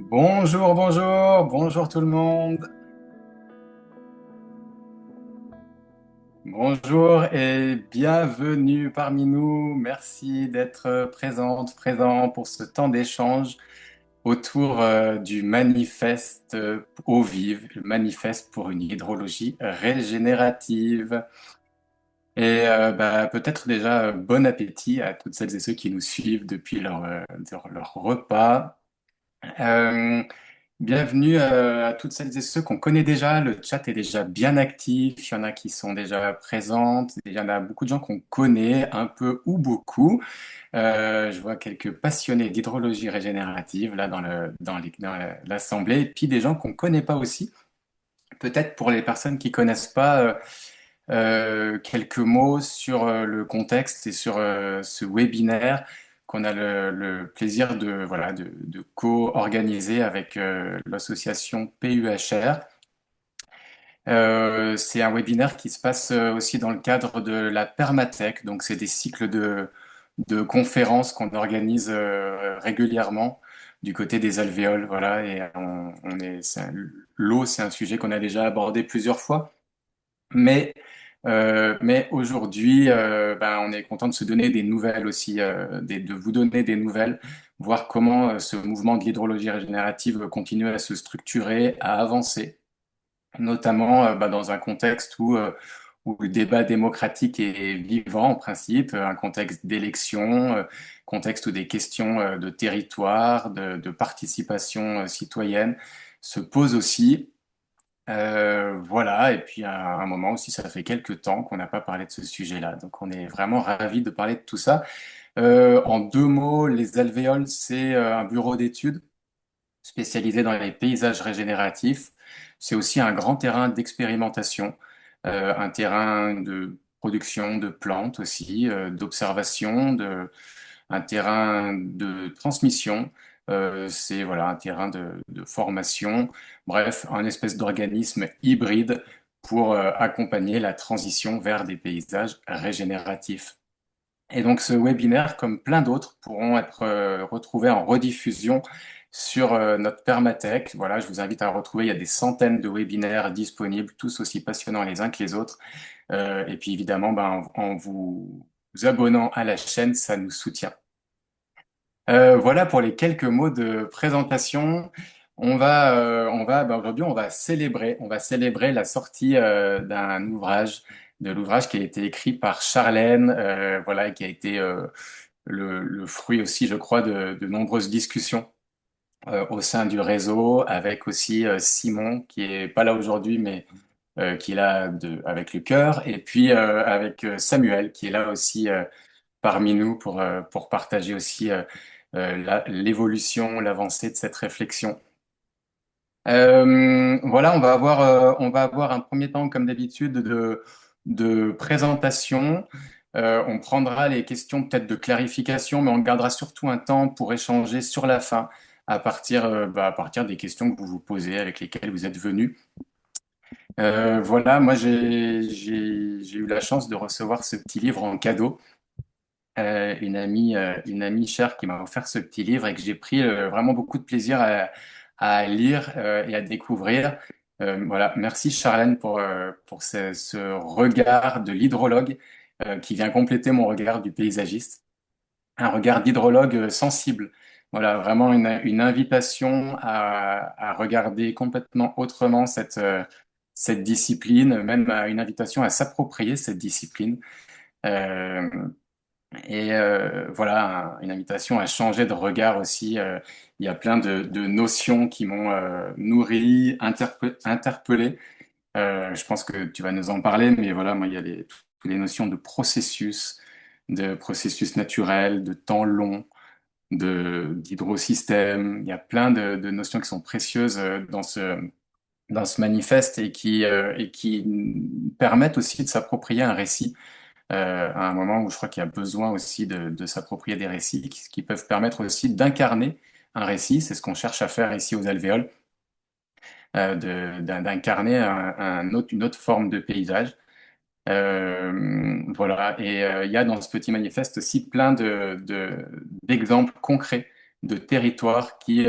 Bonjour, bonjour, bonjour tout le monde. Bonjour et bienvenue parmi nous. Merci d'être présente, présent pour ce temps d'échange autour du manifeste eau vive, le manifeste pour une hydrologie régénérative. Peut-être déjà bon appétit à toutes celles et ceux qui nous suivent depuis leur repas. Euh, Bienvenue à toutes celles et ceux qu'on connaît déjà. Le chat est déjà bien actif. Il y en a qui sont déjà présentes. Il y en a beaucoup de gens qu'on connaît, un peu ou beaucoup. Je vois quelques passionnés d'hydrologie régénérative là dans l'assemblée. Et puis des gens qu'on connaît pas aussi. Peut-être pour les personnes qui connaissent pas, quelques mots sur le contexte et sur ce webinaire qu'on a le plaisir de co-organiser avec l'association PUHR. C'est un webinaire qui se passe aussi dans le cadre de la Permatech, donc c'est des cycles de conférences qu'on organise régulièrement du côté des alvéoles, voilà, et l'eau, c'est un sujet qu'on a déjà abordé plusieurs fois. Mais aujourd'hui, on est content de se donner des nouvelles aussi, de vous donner des nouvelles, voir comment ce mouvement de l'hydrologie régénérative continue à se structurer, à avancer, notamment dans un contexte où le débat démocratique est vivant en principe, un contexte d'élection, contexte où des questions de territoire, de participation citoyenne se posent aussi. Voilà, et puis à un moment aussi, ça fait quelques temps qu'on n'a pas parlé de ce sujet-là, donc on est vraiment ravis de parler de tout ça. En deux mots, les alvéoles, c'est un bureau d'études spécialisé dans les paysages régénératifs. C'est aussi un grand terrain d'expérimentation, un terrain de production de plantes aussi, d'observation, un terrain de transmission, c'est voilà un terrain de formation, bref, un espèce d'organisme hybride pour accompagner la transition vers des paysages régénératifs. Et donc ce webinaire, comme plein d'autres, pourront être retrouvés en rediffusion sur notre Permatech. Voilà, je vous invite à retrouver, il y a des centaines de webinaires disponibles, tous aussi passionnants les uns que les autres. Et puis évidemment, en vous abonnant à la chaîne, ça nous soutient. Voilà pour les quelques mots de présentation. Aujourd'hui, on va célébrer la sortie d'un ouvrage, de l'ouvrage qui a été écrit par Charlène, voilà, qui a été le fruit aussi, je crois, de nombreuses discussions au sein du réseau, avec aussi Simon, qui est pas là aujourd'hui, mais qui est là avec le cœur, et puis avec Samuel, qui est là aussi parmi nous pour partager aussi l'évolution, l'avancée de cette réflexion. Voilà, on va avoir un premier temps, comme d'habitude, de présentation. On prendra les questions peut-être de clarification, mais on gardera surtout un temps pour échanger sur la fin, à partir des questions que vous vous posez, avec lesquelles vous êtes venus. Voilà, moi j'ai eu la chance de recevoir ce petit livre en cadeau. Une amie chère qui m'a offert ce petit livre et que j'ai pris vraiment beaucoup de plaisir à lire et à découvrir. Voilà, merci Charlène pour ce regard de l'hydrologue qui vient compléter mon regard du paysagiste. Un regard d'hydrologue sensible. Voilà, vraiment une invitation à regarder complètement autrement cette discipline, même une invitation à s'approprier cette discipline. Euh, voilà, une invitation à changer de regard aussi. Il y a plein de notions qui m'ont nourri, interpellé. Je pense que tu vas nous en parler, mais voilà, moi, il y a toutes les notions de processus naturel, de temps long, d'hydrosystème. Il y a plein de notions qui sont précieuses dans ce manifeste et qui permettent aussi de s'approprier un récit à un moment où je crois qu'il y a besoin aussi de s'approprier des récits qui peuvent permettre aussi d'incarner un récit. C'est ce qu'on cherche à faire ici aux alvéoles, d'incarner une autre forme de paysage. Voilà. Et il y a dans ce petit manifeste aussi plein d'exemples concrets de territoires qui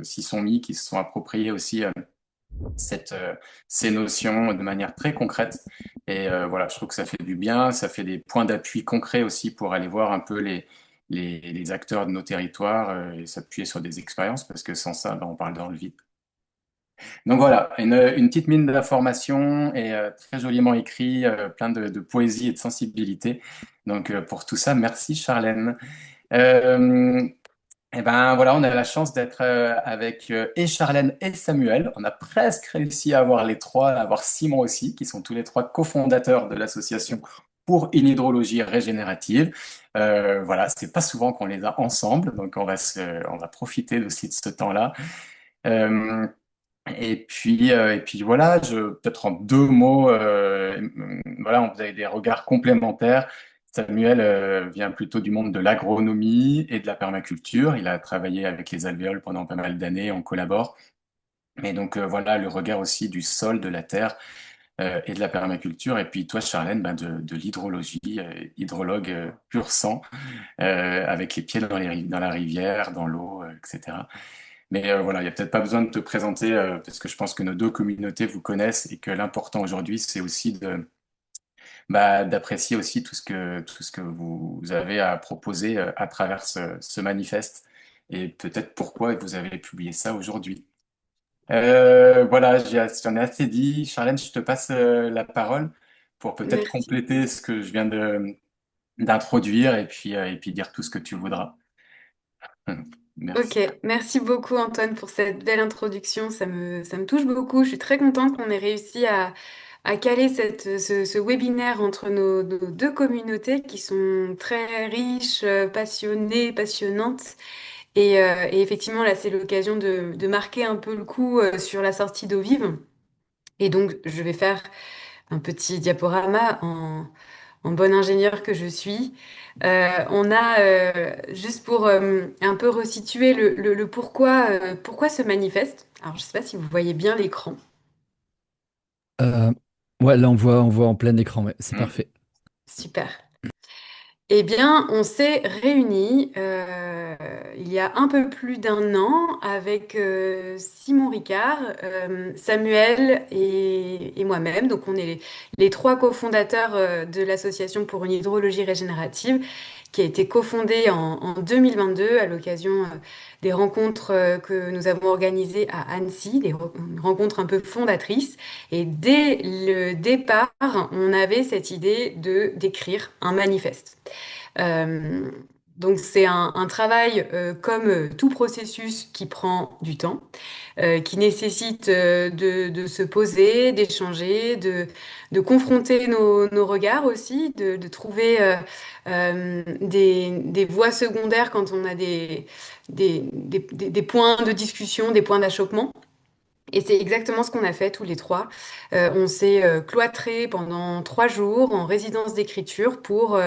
s'y sont mis, qui se sont appropriés aussi cette, ces notions de manière très concrète. Et voilà, je trouve que ça fait du bien, ça fait des points d'appui concrets aussi pour aller voir un peu les acteurs de nos territoires et s'appuyer sur des expériences, parce que sans ça, ben, on parle dans le vide. Donc voilà, une petite mine d'informations et très joliment écrit, plein de poésie et de sensibilité. Donc pour tout ça, merci Charlène. Euh, et ben voilà, on a la chance d'être avec et Charlène et Samuel. On a presque réussi à avoir les trois, à avoir Simon aussi, qui sont tous les trois cofondateurs de l'association pour une hydrologie régénérative. Voilà, c'est pas souvent qu'on les a ensemble, donc on va profiter aussi de ce temps-là. Euh, et puis voilà, peut-être en deux mots, voilà, on faisait des regards complémentaires. Samuel vient plutôt du monde de l'agronomie et de la permaculture. Il a travaillé avec les alvéoles pendant pas mal d'années, on collabore. Mais donc voilà, le regard aussi du sol, de la terre et de la permaculture. Et puis toi, Charlène, ben, de l'hydrologie, hydrologue pur sang, avec les pieds dans la rivière, dans l'eau, etc. Mais voilà, il n'y a peut-être pas besoin de te présenter parce que je pense que nos deux communautés vous connaissent et que l'important aujourd'hui, c'est aussi d'apprécier aussi tout ce que vous avez à proposer à travers ce manifeste et peut-être pourquoi vous avez publié ça aujourd'hui. Voilà, j'en ai assez dit. Charlène, je te passe la parole pour peut-être Merci. compléter ce que je viens d'introduire et puis dire tout ce que tu voudras. Ok, Merci. merci beaucoup Antoine pour cette belle introduction. Ça me touche beaucoup. Je suis très contente qu'on ait réussi à caler ce webinaire entre nos deux communautés qui sont très riches, passionnées, passionnantes. Et effectivement, là, c'est l'occasion de marquer un peu le coup sur la sortie d'eau vive. Et donc, je vais faire un petit diaporama en bonne ingénieure que je suis. On a, juste pour un peu resituer le pourquoi, pourquoi ce manifeste. Alors, je ne sais pas si vous voyez bien l'écran. Euh, ouais, là on voit en plein écran, ouais, c'est Mm. parfait. Super. Eh bien, on s'est réunis il y a un peu plus d'un an avec Simon Ricard, Samuel et moi-même. Donc, on est les trois cofondateurs de l'Association pour une hydrologie régénérative qui a été cofondée en 2022 à l'occasion des rencontres que nous avons organisées à Annecy, une rencontre un peu fondatrice. Et dès le départ, on avait cette idée de d'écrire un manifeste. Euh, donc c'est un travail comme tout processus qui prend du temps, qui nécessite de se poser, d'échanger, de confronter nos regards aussi, de trouver des voies secondaires quand on a des points de discussion, des points d'achoppement. Et c'est exactement ce qu'on a fait tous les trois. On s'est cloîtrés pendant 3 jours en résidence d'écriture pour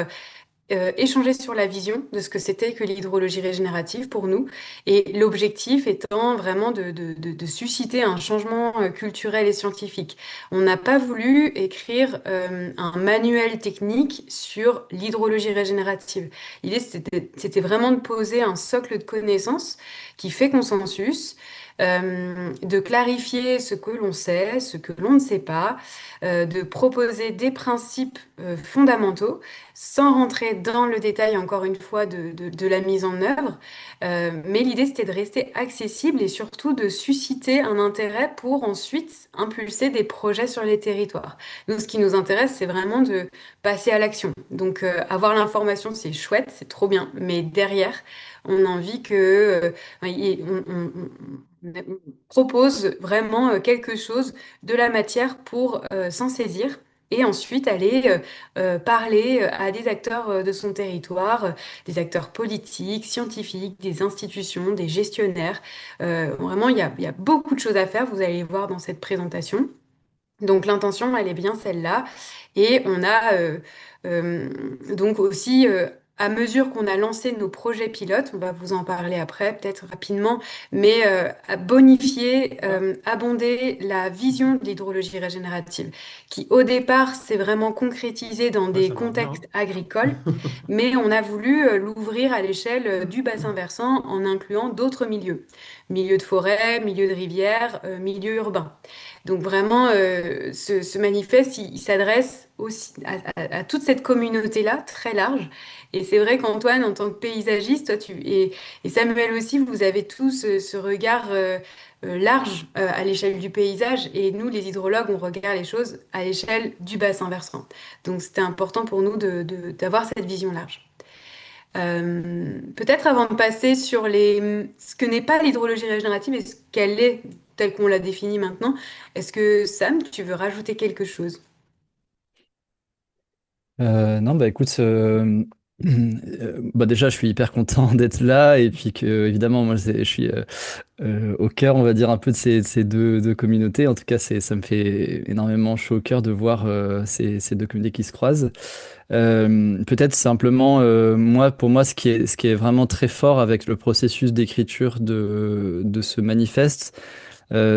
échanger sur la vision de ce que c'était que l'hydrologie régénérative pour nous. Et l'objectif étant vraiment de susciter un changement culturel et scientifique. On n'a pas voulu écrire un manuel technique sur l'hydrologie régénérative. L'idée, c'était vraiment de poser un socle de connaissances qui fait consensus. De clarifier ce que l'on sait, ce que l'on ne sait pas, de proposer des principes fondamentaux sans rentrer dans le détail, encore une fois, de la mise en œuvre. Mais l'idée, c'était de rester accessible et surtout de susciter un intérêt pour ensuite impulser des projets sur les territoires. Nous, ce qui nous intéresse, c'est vraiment de passer à l'action. Donc, avoir l'information, c'est chouette, c'est trop bien. Mais derrière, on a envie que, on propose vraiment quelque chose de la matière pour s'en saisir et ensuite aller parler à des acteurs de son territoire, des acteurs politiques, scientifiques, des institutions, des gestionnaires. Vraiment, il y a beaucoup de choses à faire, vous allez voir dans cette présentation. Donc l'intention, elle est bien celle-là. Et on a donc aussi à mesure qu'on a lancé nos projets pilotes, on va vous en parler après, peut-être rapidement, mais à bonifier, abonder la vision de l'hydrologie régénérative, qui au départ s'est vraiment concrétisée dans Ouais, des ça marche bien, contextes hein. agricoles, mais on a voulu l'ouvrir à l'échelle du bassin versant en incluant d'autres milieux, milieux de forêt, milieux de rivière, milieux urbains. Donc vraiment, ce manifeste, il s'adresse aussi à toute cette communauté-là, très large. Et c'est vrai qu'Antoine, en tant que paysagiste, et Samuel aussi, vous avez tous ce regard large à l'échelle du paysage. Et nous, les hydrologues, on regarde les choses à l'échelle du bassin versant. Donc c'était important pour nous d'avoir cette vision large. Peut-être avant de passer sur ce que n'est pas l'hydrologie régénérative et ce qu'elle est telle qu'on l'a définie maintenant, est-ce que Sam, tu veux rajouter quelque chose? Non, bah écoute, bah déjà, je suis hyper content d'être là et puis que, évidemment, moi, je suis au cœur, on va dire, un peu de ces deux communautés. En tout cas, ça me fait énormément chaud au cœur de voir ces deux communautés qui se croisent. Peut-être simplement, pour moi, ce qui est vraiment très fort avec le processus d'écriture de ce manifeste,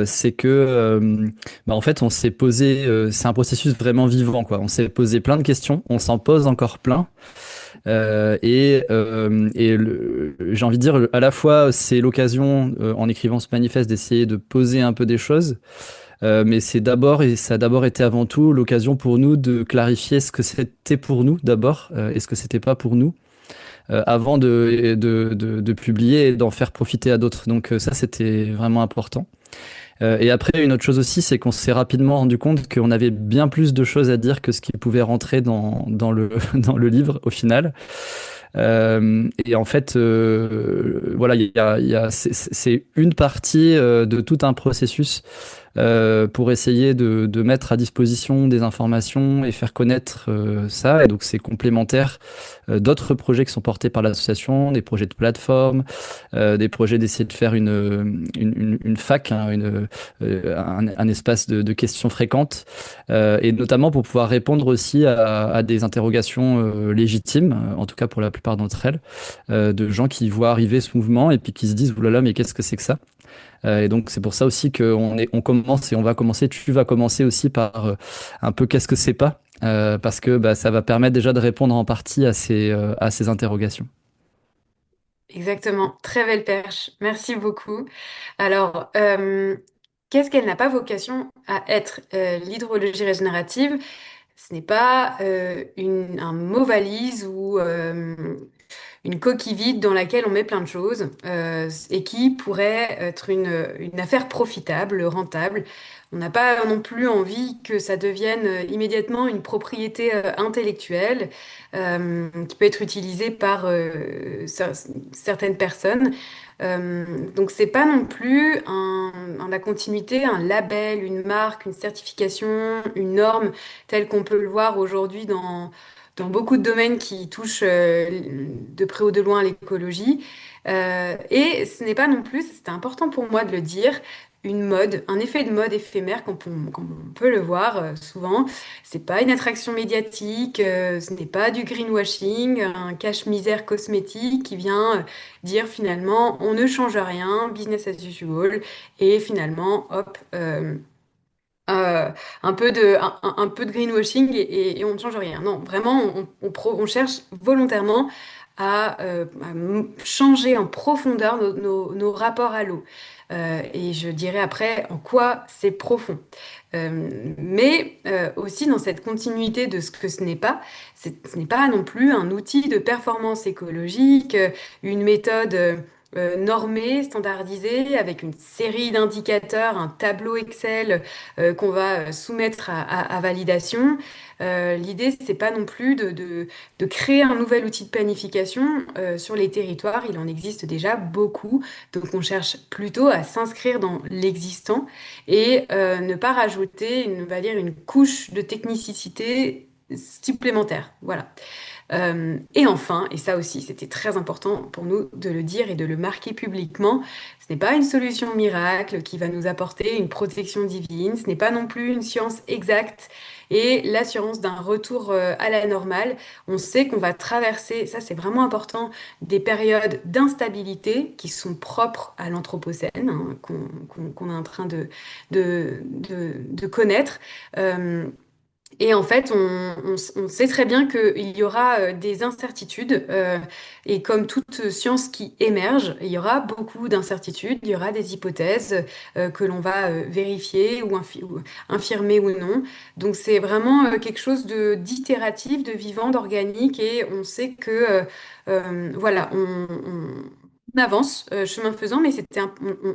c'est que, bah, en fait, on s'est posé, c'est un processus vraiment vivant, quoi. On s'est posé plein de questions, on s'en pose encore plein. J'ai envie de dire, à la fois, c'est l'occasion, en écrivant ce manifeste, d'essayer de poser un peu des choses, mais ça a d'abord été avant tout l'occasion pour nous de clarifier ce que c'était pour nous d'abord, et ce que c'était pas pour nous, avant de publier et d'en faire profiter à d'autres. Donc ça, c'était vraiment important. Et après, une autre chose aussi, c'est qu'on s'est rapidement rendu compte qu'on avait bien plus de choses à dire que ce qui pouvait rentrer dans dans le livre au final. Et en fait, voilà, c'est une partie de tout un processus pour essayer de mettre à disposition des informations et faire connaître ça. Et donc, c'est complémentaire d'autres projets qui sont portés par l'association, des projets de plateforme, des projets d'essayer de faire une fac, hein, un espace de questions fréquentes, et notamment pour pouvoir répondre aussi à des interrogations légitimes, en tout cas pour la plupart d'entre elles, de gens qui voient arriver ce mouvement et puis qui se disent, oulala, mais qu'est-ce que c'est que ça? Et donc c'est pour ça aussi on commence et on va commencer. Tu vas commencer aussi par un peu qu'est-ce que c'est pas, parce que bah, ça va permettre déjà de répondre en partie à ces interrogations. Exactement, très belle perche. Merci beaucoup. Alors, qu'est-ce qu'elle n'a pas vocation à être? L'hydrologie régénérative, ce n'est pas un mot valise ou une coquille vide dans laquelle on met plein de choses et qui pourrait être une affaire profitable, rentable. On n'a pas non plus envie que ça devienne immédiatement une propriété intellectuelle qui peut être utilisée par certaines personnes. Donc c'est pas non plus dans la continuité un label, une marque, une certification, une norme telle qu'on peut le voir aujourd'hui dans beaucoup de domaines qui touchent de près ou de loin à l'écologie. Et ce n'est pas non plus, c'était important pour moi de le dire, une mode, un effet de mode éphémère comme on peut le voir souvent. C'est pas une attraction médiatique, ce n'est pas du greenwashing, un cache-misère cosmétique qui vient dire finalement on ne change rien, business as usual, et finalement hop. Euh, un peu de greenwashing et on ne change rien. Non, vraiment, on cherche volontairement à changer en profondeur nos rapports à l'eau. Et je dirais après en quoi c'est profond. Mais aussi dans cette continuité de ce que ce n'est pas, ce n'est pas non plus un outil de performance écologique, une méthode normée, standardisée, avec une série d'indicateurs, un tableau Excel qu'on va soumettre à validation. L'idée, c'est pas non plus de créer un nouvel outil de planification sur les territoires. Il en existe déjà beaucoup. Donc, on cherche plutôt à s'inscrire dans l'existant et ne pas rajouter, on va dire, une couche de technicité supplémentaire. Voilà. Et enfin, et ça aussi, c'était très important pour nous de le dire et de le marquer publiquement, ce n'est pas une solution miracle qui va nous apporter une protection divine, ce n'est pas non plus une science exacte et l'assurance d'un retour à la normale. On sait qu'on va traverser, ça c'est vraiment important, des périodes d'instabilité qui sont propres à l'Anthropocène, hein, qu'on est en train de connaître. Euh, et en fait, on sait très bien qu'il y aura des incertitudes, et comme toute science qui émerge, il y aura beaucoup d'incertitudes, il y aura des hypothèses que l'on va vérifier ou infirmer ou non. Donc c'est vraiment quelque chose de d'itératif, de vivant, d'organique, et on sait que voilà, on avance chemin faisant, mais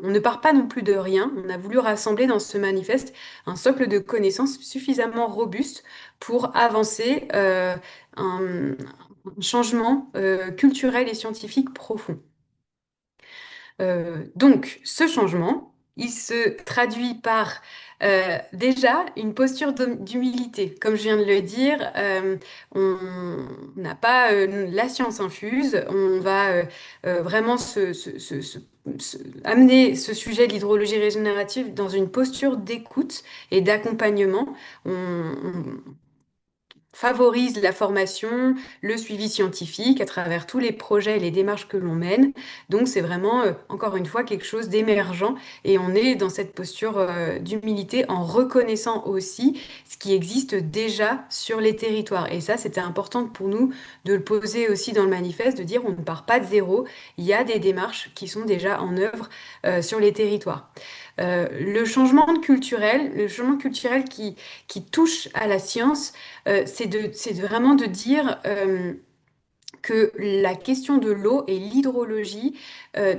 on ne part pas non plus de rien. On a voulu rassembler dans ce manifeste un socle de connaissances suffisamment robuste pour avancer un, un changement culturel et scientifique profond. Donc, ce changement, il se traduit par déjà une posture d'humilité. Comme je viens de le dire, on n'a pas la science infuse, on va vraiment amener ce sujet de l'hydrologie régénérative dans une posture d'écoute et d'accompagnement. On favorise la formation, le suivi scientifique à travers tous les projets et les démarches que l'on mène. Donc c'est vraiment, encore une fois, quelque chose d'émergent et on est dans cette posture d'humilité en reconnaissant aussi ce qui existe déjà sur les territoires. Et ça, c'était important pour nous de le poser aussi dans le manifeste, de dire on ne part pas de zéro, il y a des démarches qui sont déjà en œuvre sur les territoires. Le changement culturel qui touche à la science, c'est vraiment de dire que la question de l'eau et l'hydrologie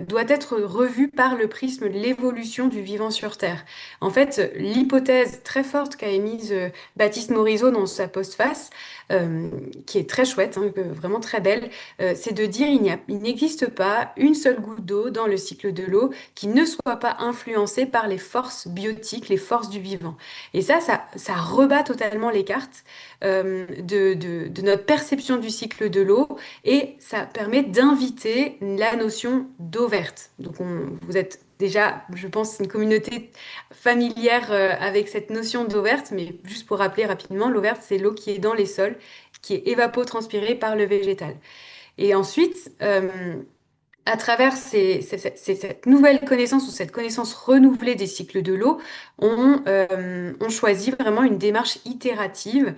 doit être revue par le prisme de l'évolution du vivant sur Terre. En fait, l'hypothèse très forte qu'a émise Baptiste Morisot dans sa postface, qui est très chouette, hein, vraiment très belle, c'est de dire il n'existe pas une seule goutte d'eau dans le cycle de l'eau qui ne soit pas influencée par les forces biotiques, les forces du vivant. Et ça rebat totalement les cartes de notre perception du cycle de l'eau et ça permet d'inviter la notion d'eau verte. Donc vous êtes déjà, je pense, une communauté familière avec cette notion d'eau verte, mais juste pour rappeler rapidement, l'eau verte, c'est l'eau qui est dans les sols, qui est évapotranspirée par le végétal. Et ensuite, à travers cette nouvelle connaissance ou cette connaissance renouvelée des cycles de l'eau, on choisit vraiment une démarche itérative,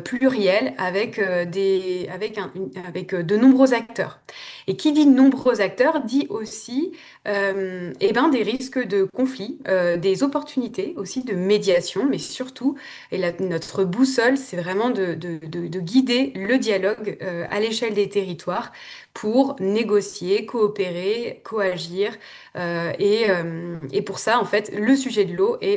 plurielle, avec de nombreux acteurs. Et qui dit de nombreux acteurs dit aussi eh ben, des risques de conflit, des opportunités aussi de médiation, mais surtout, notre boussole, c'est vraiment de guider le dialogue à l'échelle des territoires pour négocier, coopérer, coagir. Et pour ça, en fait, le sujet de l'eau est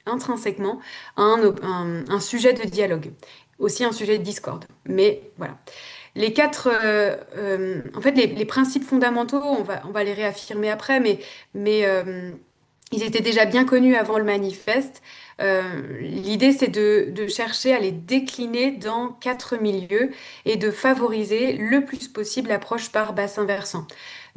intrinsèquement un sujet de dialogue, aussi un sujet de discorde. Mais voilà. En fait, les principes fondamentaux, on va les réaffirmer après, mais ils étaient déjà bien connus avant le manifeste. L'idée, c'est de chercher à les décliner dans 4 milieux et de favoriser le plus possible l'approche par bassin versant.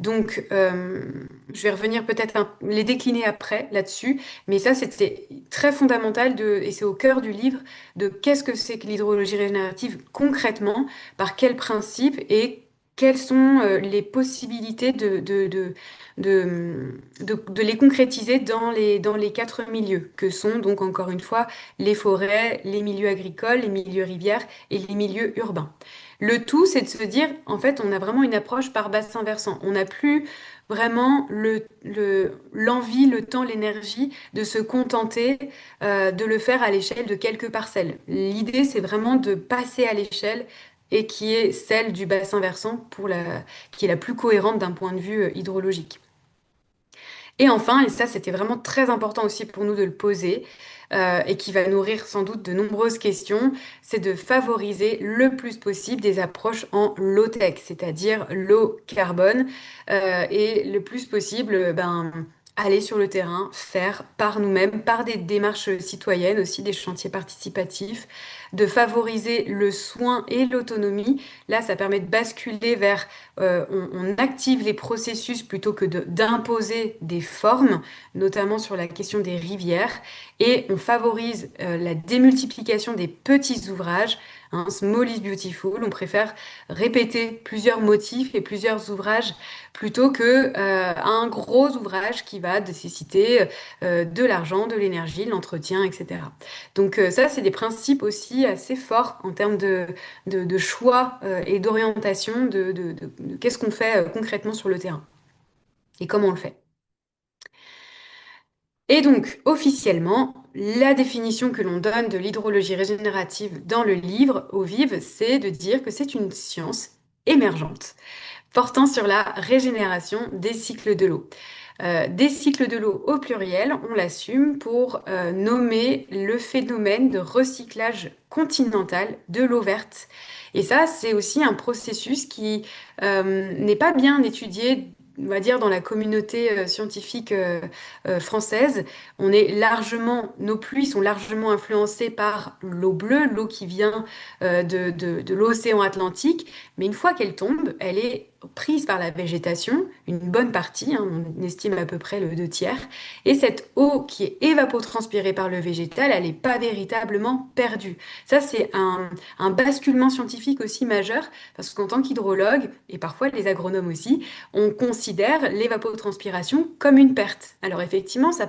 Donc, je vais revenir peut-être les décliner après là-dessus, mais ça, c'était très fondamental et c'est au cœur du livre de qu'est-ce que c'est que l'hydrologie régénérative concrètement, par quels principes et quelles sont les possibilités de les concrétiser dans les 4 milieux, que sont donc encore une fois les forêts, les milieux agricoles, les milieux rivières et les milieux urbains. Le tout, c'est de se dire, en fait, on a vraiment une approche par bassin versant. On n'a plus vraiment l'envie, le temps, l'énergie de se contenter de le faire à l'échelle de quelques parcelles. L'idée, c'est vraiment de passer à l'échelle et qui est celle du bassin versant qui est la plus cohérente d'un point de vue hydrologique. Et enfin, et ça c'était vraiment très important aussi pour nous de le poser, et qui va nourrir sans doute de nombreuses questions, c'est de favoriser le plus possible des approches en low-tech, c'est-à-dire low carbone, et le plus possible, ben, aller sur le terrain, faire par nous-mêmes, par des démarches citoyennes aussi, des chantiers participatifs, de favoriser le soin et l'autonomie. Là, ça permet de basculer vers, on active les processus plutôt que d'imposer des formes, notamment sur la question des rivières, et on favorise la démultiplication des petits ouvrages. Hein, small is beautiful, on préfère répéter plusieurs motifs et plusieurs ouvrages plutôt que un gros ouvrage qui va nécessiter de l'argent, de l'énergie, l'entretien, etc. Donc ça, c'est des principes aussi assez forts en termes de choix et d'orientation de qu'est-ce qu'on fait concrètement sur le terrain et comment on le fait. Et donc, officiellement, la définition que l'on donne de l'hydrologie régénérative dans le livre Eau vive, c'est de dire que c'est une science émergente portant sur la régénération des cycles de l'eau. Des cycles de l'eau au pluriel, on l'assume pour nommer le phénomène de recyclage continental de l'eau verte. Et ça, c'est aussi un processus qui n'est pas bien étudié, on va dire, dans la communauté scientifique française. Nos pluies sont largement influencées par l'eau bleue, l'eau qui vient de l'océan Atlantique. Mais une fois qu'elle tombe, elle est prise par la végétation, une bonne partie, hein, on estime à peu près le 2 tiers, et cette eau qui est évapotranspirée par le végétal, elle n'est pas véritablement perdue. Ça, c'est un basculement scientifique aussi majeur, parce qu'en tant qu'hydrologue, et parfois les agronomes aussi, on considère l'évapotranspiration comme une perte. Alors effectivement, ça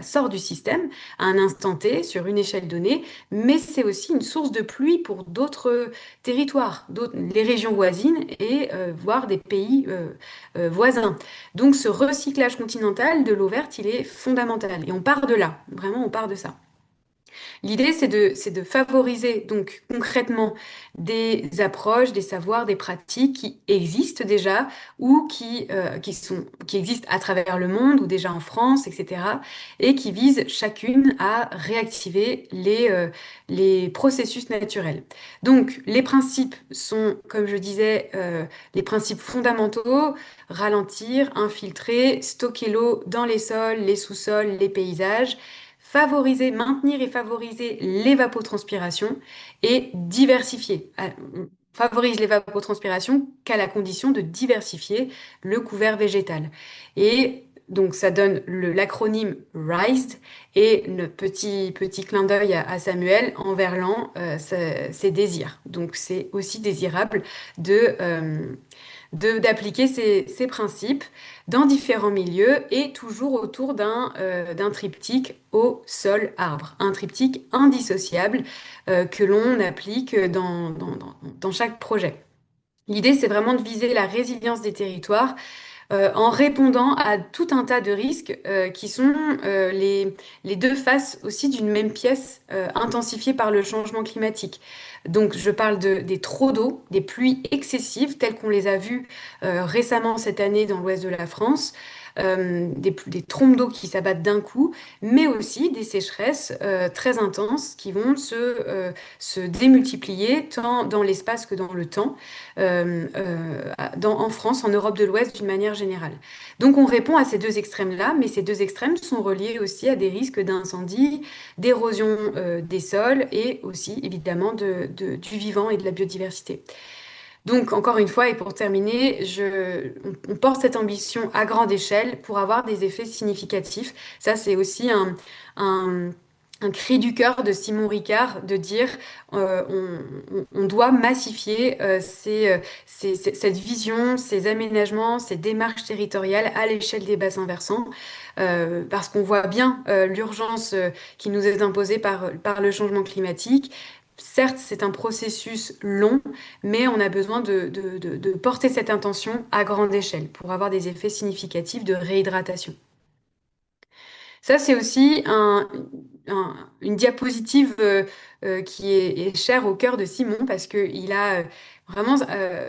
sort du système à un instant T, sur une échelle donnée, mais c'est aussi une source de pluie pour d'autres territoires, les régions voisines et voire des pays voisins. Donc ce recyclage continental de l'eau verte, il est fondamental. Et on part de là, vraiment on part de ça. L'idée, c'est de favoriser donc concrètement des approches, des savoirs, des pratiques qui existent déjà ou qui existent à travers le monde ou déjà en France, etc. et qui visent chacune à réactiver les processus naturels. Donc, les principes sont, comme je disais, les principes fondamentaux: ralentir, infiltrer, stocker l'eau dans les sols, les sous-sols, les paysages, maintenir et favoriser l'évapotranspiration et diversifier. On favorise l'évapotranspiration qu'à la condition de diversifier le couvert végétal. Et donc ça donne l'acronyme RISED, et le petit clin d'œil à Samuel en verlan, c'est désir. Donc c'est aussi désirable d'appliquer ces principes dans différents milieux et toujours autour d'un triptyque eau, sol, arbre. Un triptyque indissociable que l'on applique dans chaque projet. L'idée, c'est vraiment de viser la résilience des territoires en répondant à tout un tas de risques qui sont les deux faces aussi d'une même pièce intensifiée par le changement climatique. Donc je parle des trop d'eau, des pluies excessives telles qu'on les a vues récemment cette année dans l'ouest de la France, des trombes d'eau qui s'abattent d'un coup, mais aussi des sécheresses très intenses qui vont se démultiplier tant dans l'espace que dans le temps, en France, en Europe de l'Ouest d'une manière générale. Donc on répond à ces deux extrêmes-là, mais ces deux extrêmes sont reliés aussi à des risques d'incendie, d'érosion des sols et aussi évidemment du vivant et de la biodiversité. Donc, encore une fois, et pour terminer, on porte cette ambition à grande échelle pour avoir des effets significatifs. Ça, c'est aussi un, un cri du cœur de Simon Ricard de dire on doit massifier cette vision, ces aménagements, ces démarches territoriales à l'échelle des bassins versants, parce qu'on voit bien l'urgence qui nous est imposée par le changement climatique. Certes, c'est un processus long, mais on a besoin de porter cette intention à grande échelle pour avoir des effets significatifs de réhydratation. Ça, c'est aussi une diapositive qui est chère au cœur de Simon parce qu'il a vraiment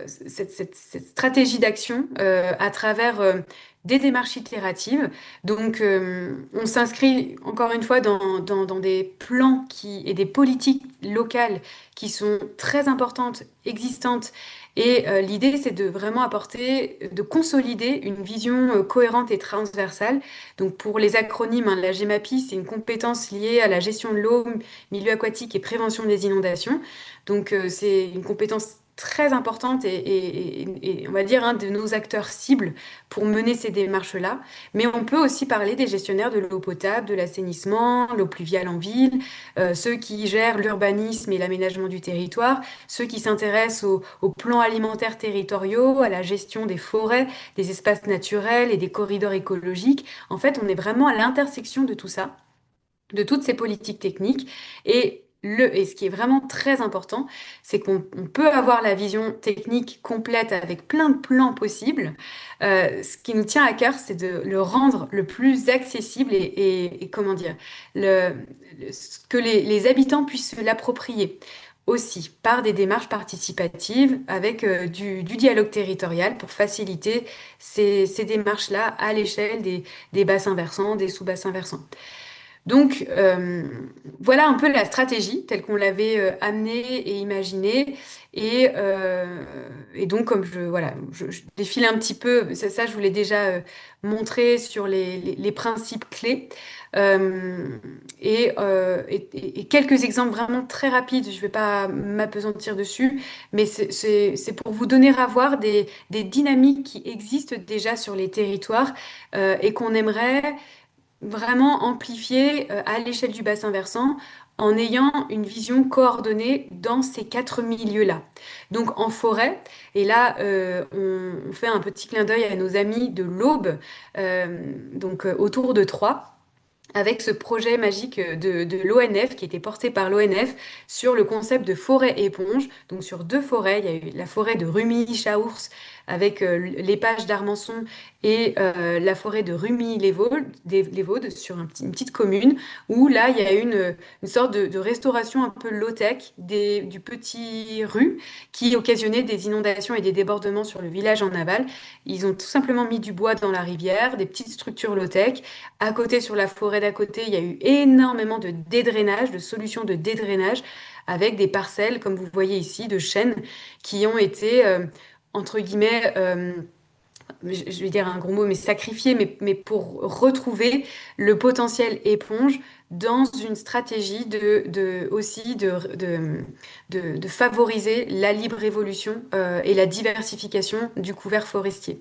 cette stratégie d'action à travers des démarches itératives. Donc, on s'inscrit encore une fois dans des plans et des politiques locales qui sont très importantes, existantes Et l'idée, c'est de vraiment de consolider une vision cohérente et transversale. Donc pour les acronymes, hein, la GEMAPI, c'est une compétence liée à la gestion de l'eau, milieu aquatique et prévention des inondations. Donc c'est une compétence très importante et on va dire un de nos acteurs cibles pour mener ces démarches-là. Mais on peut aussi parler des gestionnaires de l'eau potable, de l'assainissement, l'eau pluviale en ville, ceux qui gèrent l'urbanisme et l'aménagement du territoire, ceux qui s'intéressent aux plans alimentaires territoriaux, à la gestion des forêts, des espaces naturels et des corridors écologiques. En fait, on est vraiment à l'intersection de tout ça, de toutes ces politiques techniques. Et ce qui est vraiment très important, c'est qu'on peut avoir la vision technique complète avec plein de plans possibles. Ce qui nous tient à cœur, c'est de le rendre le plus accessible et comment dire, que les habitants puissent se l'approprier aussi par des démarches participatives avec du dialogue territorial pour faciliter ces démarches-là à l'échelle des bassins versants, des sous-bassins versants. Donc, voilà un peu la stratégie telle qu'on l'avait amenée et imaginée. Et donc, comme je défile un petit peu, ça, je vous l'ai déjà montré sur les principes clés. Et quelques exemples vraiment très rapides, je ne vais pas m'appesantir dessus, mais c'est pour vous donner à voir des dynamiques qui existent déjà sur les territoires et qu'on aimerait vraiment amplifié à l'échelle du bassin versant en ayant une vision coordonnée dans ces quatre milieux-là. Donc en forêt, et là on fait un petit clin d'œil à nos amis de l'Aube, autour de Troyes avec ce projet magique de l'ONF qui était porté par l'ONF sur le concept de forêt éponge. Donc sur deux forêts, il y a eu la forêt de Rumilly-Chaours avec l'épage d'Armançon et la forêt de Rumilly-les-Vaudes sur une petite commune où là il y a une sorte de restauration un peu low-tech du petit rue qui occasionnait des inondations et des débordements sur le village en aval. Ils ont tout simplement mis du bois dans la rivière, des petites structures low-tech. À côté, sur la forêt d'à côté, il y a eu énormément de dédrainage, de solutions de dédrainage, avec des parcelles, comme vous voyez ici, de chênes qui ont été, entre guillemets, je vais dire un gros mot, mais sacrifiées, mais pour retrouver le potentiel éponge dans une stratégie de favoriser la libre évolution et la diversification du couvert forestier.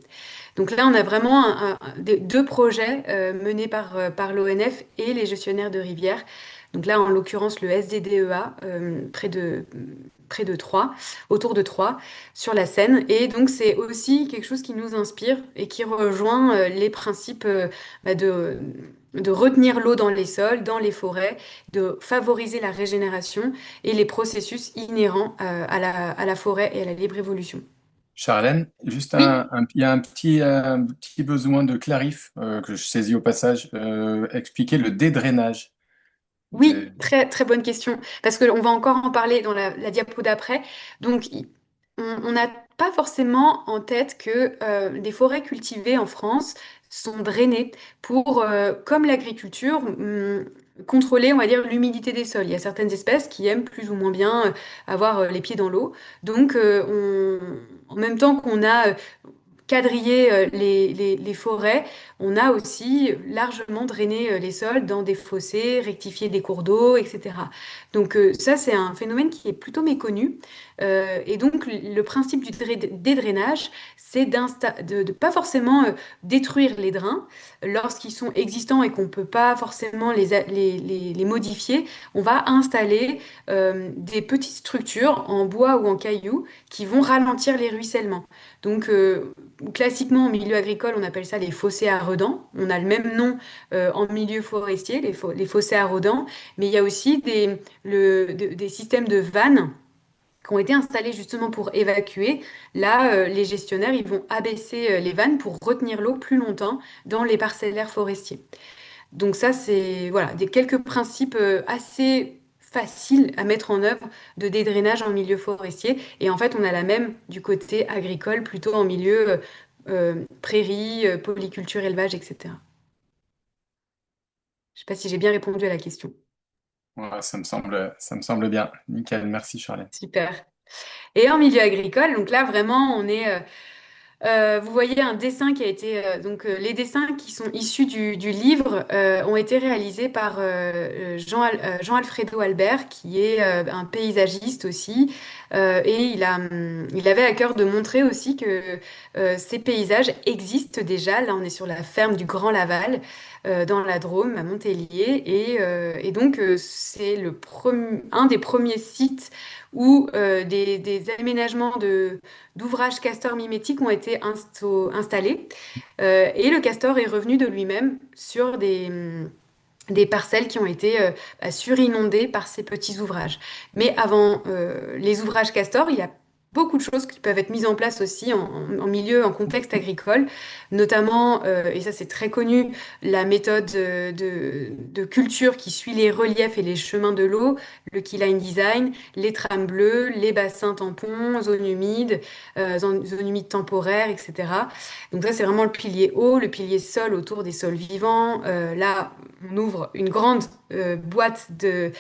Donc là, on a vraiment deux projets menés par l'ONF et les gestionnaires de rivières. Donc là, en l'occurrence, le SDDEA, près de Troyes, autour de Troyes, sur la Seine. Et donc, c'est aussi quelque chose qui nous inspire et qui rejoint les principes de retenir l'eau dans les sols, dans les forêts, de favoriser la régénération et les processus inhérents à la forêt et à la libre évolution. Charlène, juste Oui. il y a un petit besoin de clarif que je saisis au passage. Expliquer le dédrainage. Oui, très très bonne question. Parce qu'on va encore en parler dans la diapo d'après. Donc, on n'a pas forcément en tête que les forêts cultivées en France sont drainées pour, comme l'agriculture, contrôler, on va dire, l'humidité des sols. Il y a certaines espèces qui aiment plus ou moins bien avoir les pieds dans l'eau. Donc, en même temps qu'on a quadriller les forêts, on a aussi largement drainé les sols dans des fossés, rectifié des cours d'eau, etc. Donc ça, c'est un phénomène qui est plutôt méconnu. Et donc le principe du dédrainage, c'est de pas forcément détruire les drains lorsqu'ils sont existants et qu'on ne peut pas forcément les modifier. On va installer des petites structures en bois ou en cailloux qui vont ralentir les ruissellements. Donc, classiquement, en milieu agricole, on appelle ça les fossés à redans. On a le même nom en milieu forestier, les fossés à redans. Mais il y a aussi des systèmes de vannes qui ont été installés justement pour évacuer. Là, les gestionnaires, ils vont abaisser les vannes pour retenir l'eau plus longtemps dans les parcellaires forestiers. Donc ça, c'est voilà, quelques principes assez faciles à mettre en œuvre de dédrainage en milieu forestier. Et en fait, on a la même du côté agricole, plutôt en milieu prairie, polyculture, élevage, etc. Je ne sais pas si j'ai bien répondu à la question. Voilà, ça me semble bien. Nickel, merci Charlène. Super. Et en milieu agricole, donc là vraiment on est vous voyez un dessin qui a été les dessins qui sont issus du livre ont été réalisés par Jean Alfredo Albert qui est un paysagiste aussi et il avait à cœur de montrer aussi que ces paysages existent déjà. Là on est sur la ferme du Grand Laval dans la Drôme à Montélier et donc c'est un des premiers sites où des aménagements d'ouvrages castors mimétiques ont été installés. Et le castor est revenu de lui-même sur des parcelles qui ont été surinondées par ces petits ouvrages. Mais avant les ouvrages castor, il y a beaucoup de choses qui peuvent être mises en place aussi en milieu, en contexte agricole, notamment, et ça c'est très connu, la méthode de culture qui suit les reliefs et les chemins de l'eau, le keyline design, les trames bleues, les bassins tampons, zones humides temporaires, etc. Donc ça c'est vraiment le pilier eau, le pilier sol autour des sols vivants. Là, on ouvre une grande boîte de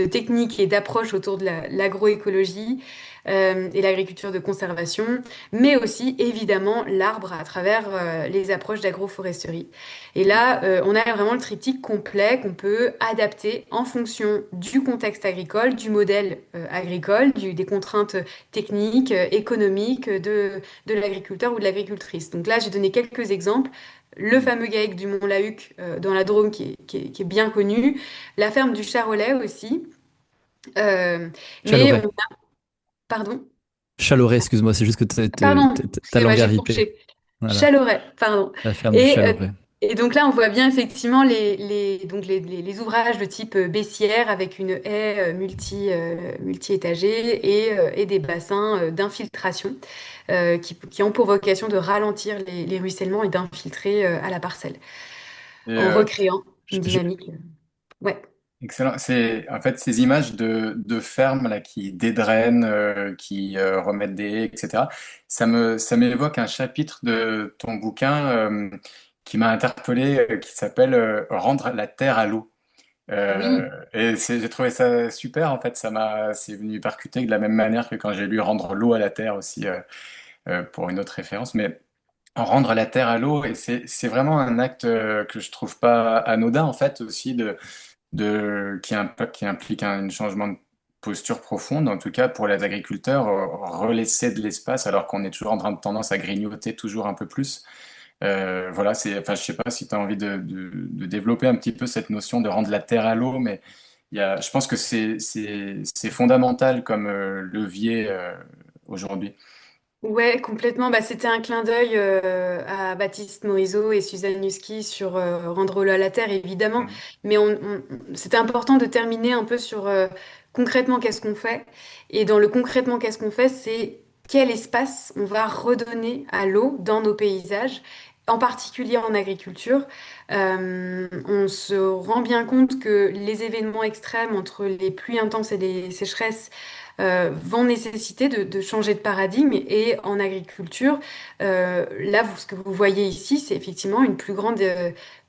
techniques et d'approches autour de l'agroécologie et l'agriculture de conservation, mais aussi évidemment l'arbre à travers les approches d'agroforesterie. Et là, on a vraiment le triptyque complet qu'on peut adapter en fonction du contexte agricole, du modèle agricole, des contraintes techniques, économiques de l'agriculteur ou de l'agricultrice. Donc là, j'ai donné quelques exemples. Le fameux GAEC du Mont-Lahuc dans la Drôme qui est bien connu, la ferme du Charolais aussi. Euh, mais Chaloret. on... Pardon? Chaloret, excuse-moi, c'est juste que Pardon, ta excusez-moi, langue a j'ai ripé. fourché. Voilà, Chaloret, pardon. la ferme du Et, euh, Chaloret. et donc là, on voit bien effectivement les ouvrages de type baissière avec une haie multi-étagée et des bassins d'infiltration qui ont pour vocation de ralentir les ruissellements et d'infiltrer à la parcelle Et, en recréant Je- une je- dynamique. Ouais. excellent. C'est en fait ces images de fermes là qui dédrainent, qui remettent des haies, etc. Ça m'évoque un chapitre de ton bouquin qui m'a interpellé, qui s'appelle Rendre la terre à l'eau. Oui. J'ai trouvé ça super en fait. C'est venu percuter de la même manière que quand j'ai lu Rendre l'eau à la terre aussi pour une autre référence. Mais rendre la terre à l'eau, et c'est vraiment un acte que je trouve pas anodin en fait aussi qui implique un changement de posture profonde, en tout cas pour les agriculteurs, relaisser de l'espace alors qu'on est toujours en train de tendance à grignoter toujours un peu plus. Voilà, enfin, je sais pas si tu as envie de développer un petit peu cette notion de rendre la terre à l'eau, mais je pense que c'est fondamental comme levier aujourd'hui. Ouais, complètement. Bah, c'était un clin d'œil à Baptiste Morisot et Suzanne Husky sur Rendre l'eau à la terre, évidemment. Mhm. Mais c'était important de terminer un peu sur concrètement qu'est-ce qu'on fait. Et dans le concrètement qu'est-ce qu'on fait, c'est quel espace on va redonner à l'eau dans nos paysages, en particulier en agriculture. On se rend bien compte que les événements extrêmes entre les pluies intenses et les sécheresses vont nécessiter de changer de paradigme. Et en agriculture, là, ce que vous voyez ici, c'est effectivement une plus grande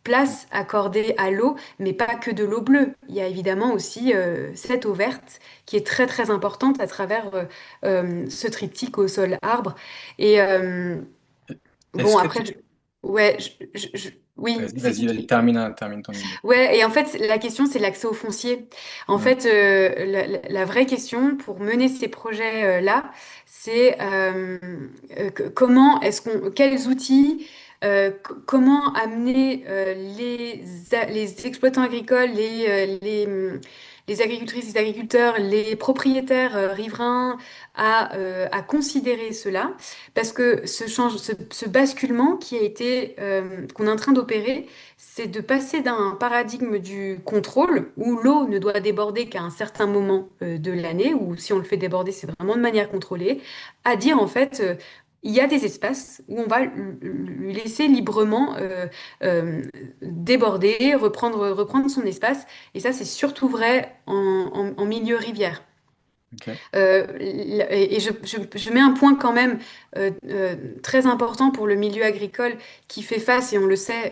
place accordée à l'eau, mais pas que de l'eau bleue. Il y a évidemment aussi cette eau verte qui est très très importante à travers ce triptyque au sol arbre. Et Est-ce bon, que après, tu... ouais, oui, Vas-y, c'est vas-y, vas-y, qui? termine ton idée. Ouais, et en fait, la question, c'est l'accès au foncier. En Mhm. fait, la vraie question pour mener ces projets-là, c'est comment quels outils, comment amener les exploitants agricoles, les agricultrices, les agriculteurs, les propriétaires riverains à considérer cela, parce que ce basculement qu'on est en train d'opérer, c'est de passer d'un paradigme du contrôle où l'eau ne doit déborder qu'à un certain moment de l'année, ou si on le fait déborder, c'est vraiment de manière contrôlée, à dire en fait, il y a des espaces où on va lui laisser librement déborder, reprendre son espace. Et ça, c'est surtout vrai en milieu rivière. Ok. Je mets un point quand même très important pour le milieu agricole qui fait face, et on le sait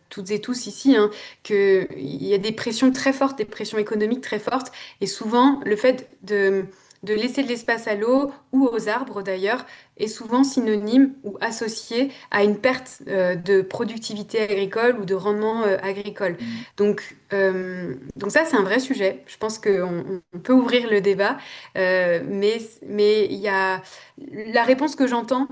toutes et tous ici, hein, qu'il y a des pressions très fortes, des pressions économiques très fortes, et souvent le fait de laisser de l'espace à l'eau ou aux arbres d'ailleurs est souvent synonyme ou associé à une perte de productivité agricole ou de rendement agricole. Mm. Donc ça, c'est un vrai sujet. Je pense qu'on peut ouvrir le débat, mais il y a la réponse que j'entends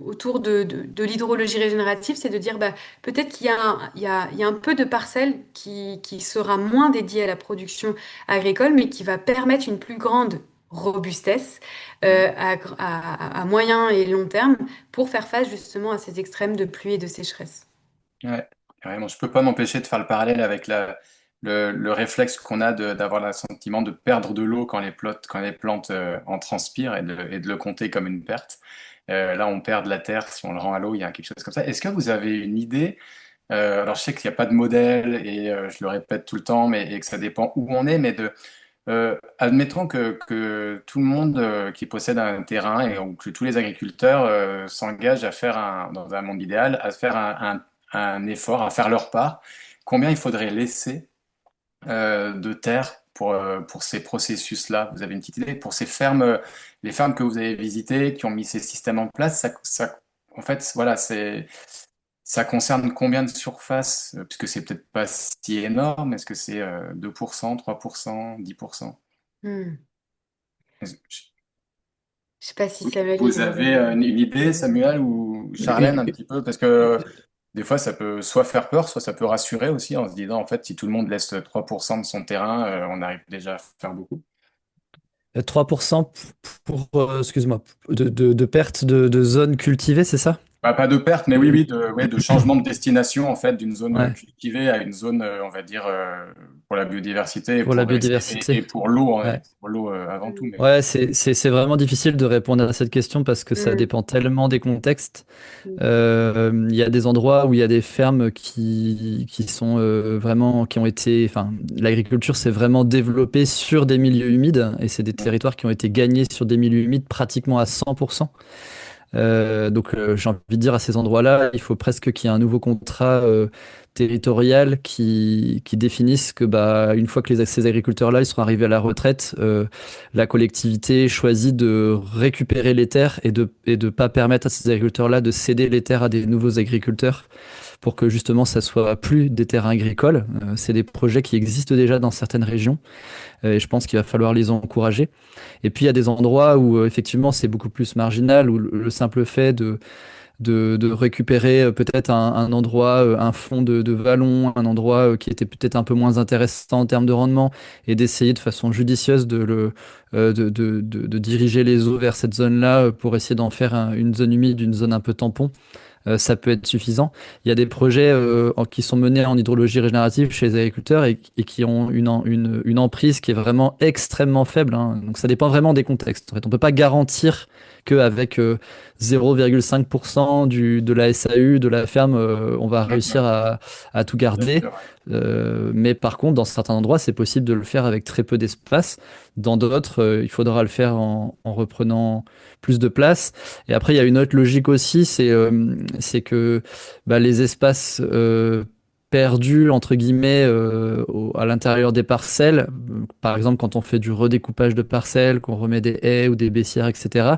autour de l'hydrologie régénérative, c'est de dire bah, peut-être qu'il y a il y a un peu de parcelle qui sera moins dédiée à la production agricole, mais qui va permettre une plus grande robustesse à moyen et long terme pour faire face justement à ces extrêmes de pluie et de sécheresse. Ouais, carrément. Je peux pas m'empêcher de faire le parallèle avec le réflexe qu'on a d'avoir le sentiment de perdre de l'eau quand les plantes en transpirent et de le compter comme une perte. Là, on perd de la terre si on le rend à l'eau, il y a quelque chose comme ça. Est-ce que vous avez une idée? Alors, je sais qu'il n'y a pas de modèle et je le répète tout le temps, mais et que ça dépend où on est, mais admettons que tout le monde qui possède un terrain ou que tous les agriculteurs s'engagent à faire dans un monde idéal, à faire un effort, à faire leur part. Combien il faudrait laisser de terre pour ces processus-là? Vous avez une petite idée? Pour ces fermes, les fermes que vous avez visitées, qui ont mis ces systèmes en place, en fait, voilà, ça concerne combien de surface? Puisque c'est peut-être pas si énorme. Est-ce que c'est 2%, 3%, 10%? Hmm. Est-ce- Je sais pas si Samuel, Vous avez une idée, Samuel ou Charlène, un petit peu? Parce que des fois, ça peut soit faire peur, soit ça peut rassurer aussi en se disant, en fait, si tout le monde laisse 3% de son terrain, on arrive déjà à faire beaucoup. 3% excuse-moi, de perte de zones cultivées, c'est ça? Bah, pas de perte, mais oui, oui, ouais, de changement de destination, en fait, d'une zone Ouais, cultivée à une zone, on va dire, pour la biodiversité pour la biodiversité. et pour l'eau, hein, Ouais. pour l'eau avant tout. Hmm. Mais... Ouais, c'est vraiment difficile de répondre à cette question parce que ça Hmm. dépend tellement des contextes. Hmm. Il y a des endroits où il y a des fermes qui sont vraiment, qui ont été, enfin, l'agriculture s'est vraiment développée sur des milieux humides et c'est des territoires qui ont été gagnés sur des milieux humides pratiquement à 100%. J'ai envie de dire à ces endroits-là, il faut presque qu'il y ait un nouveau contrat territorial qui définisse que bah, une fois que ces agriculteurs-là ils seront arrivés à la retraite, la collectivité choisit de récupérer les terres et de pas permettre à ces agriculteurs-là de céder les terres à des nouveaux agriculteurs pour que justement ça soit plus des terrains agricoles. C'est des projets qui existent déjà dans certaines régions et je pense qu'il va falloir les encourager. Et puis il y a des endroits où effectivement c'est beaucoup plus marginal, où le simple fait de récupérer peut-être un endroit, un fond de vallon, un endroit qui était peut-être un peu moins intéressant en termes de rendement, et d'essayer de façon judicieuse de diriger les eaux vers cette zone-là pour essayer d'en faire une zone humide, une zone un peu tampon. Ça peut être suffisant. Il y a des projets qui sont menés en hydrologie régénérative chez les agriculteurs et qui ont une emprise qui est vraiment extrêmement faible, hein. Donc ça dépend vraiment des contextes. En fait, on peut pas garantir qu'avec 0,5% de la SAU de la ferme, on va réussir à tout Bien garder. sûr, Mais par contre, dans certains endroits, c'est possible de le faire avec très peu d'espace. Dans d'autres, il faudra le faire en reprenant plus de place. Et après, il y a une autre logique aussi, c'est que bah, les espaces perdus, entre guillemets, à l'intérieur des parcelles, par exemple quand on fait du redécoupage de parcelles, qu'on remet des haies ou des baissières, etc.,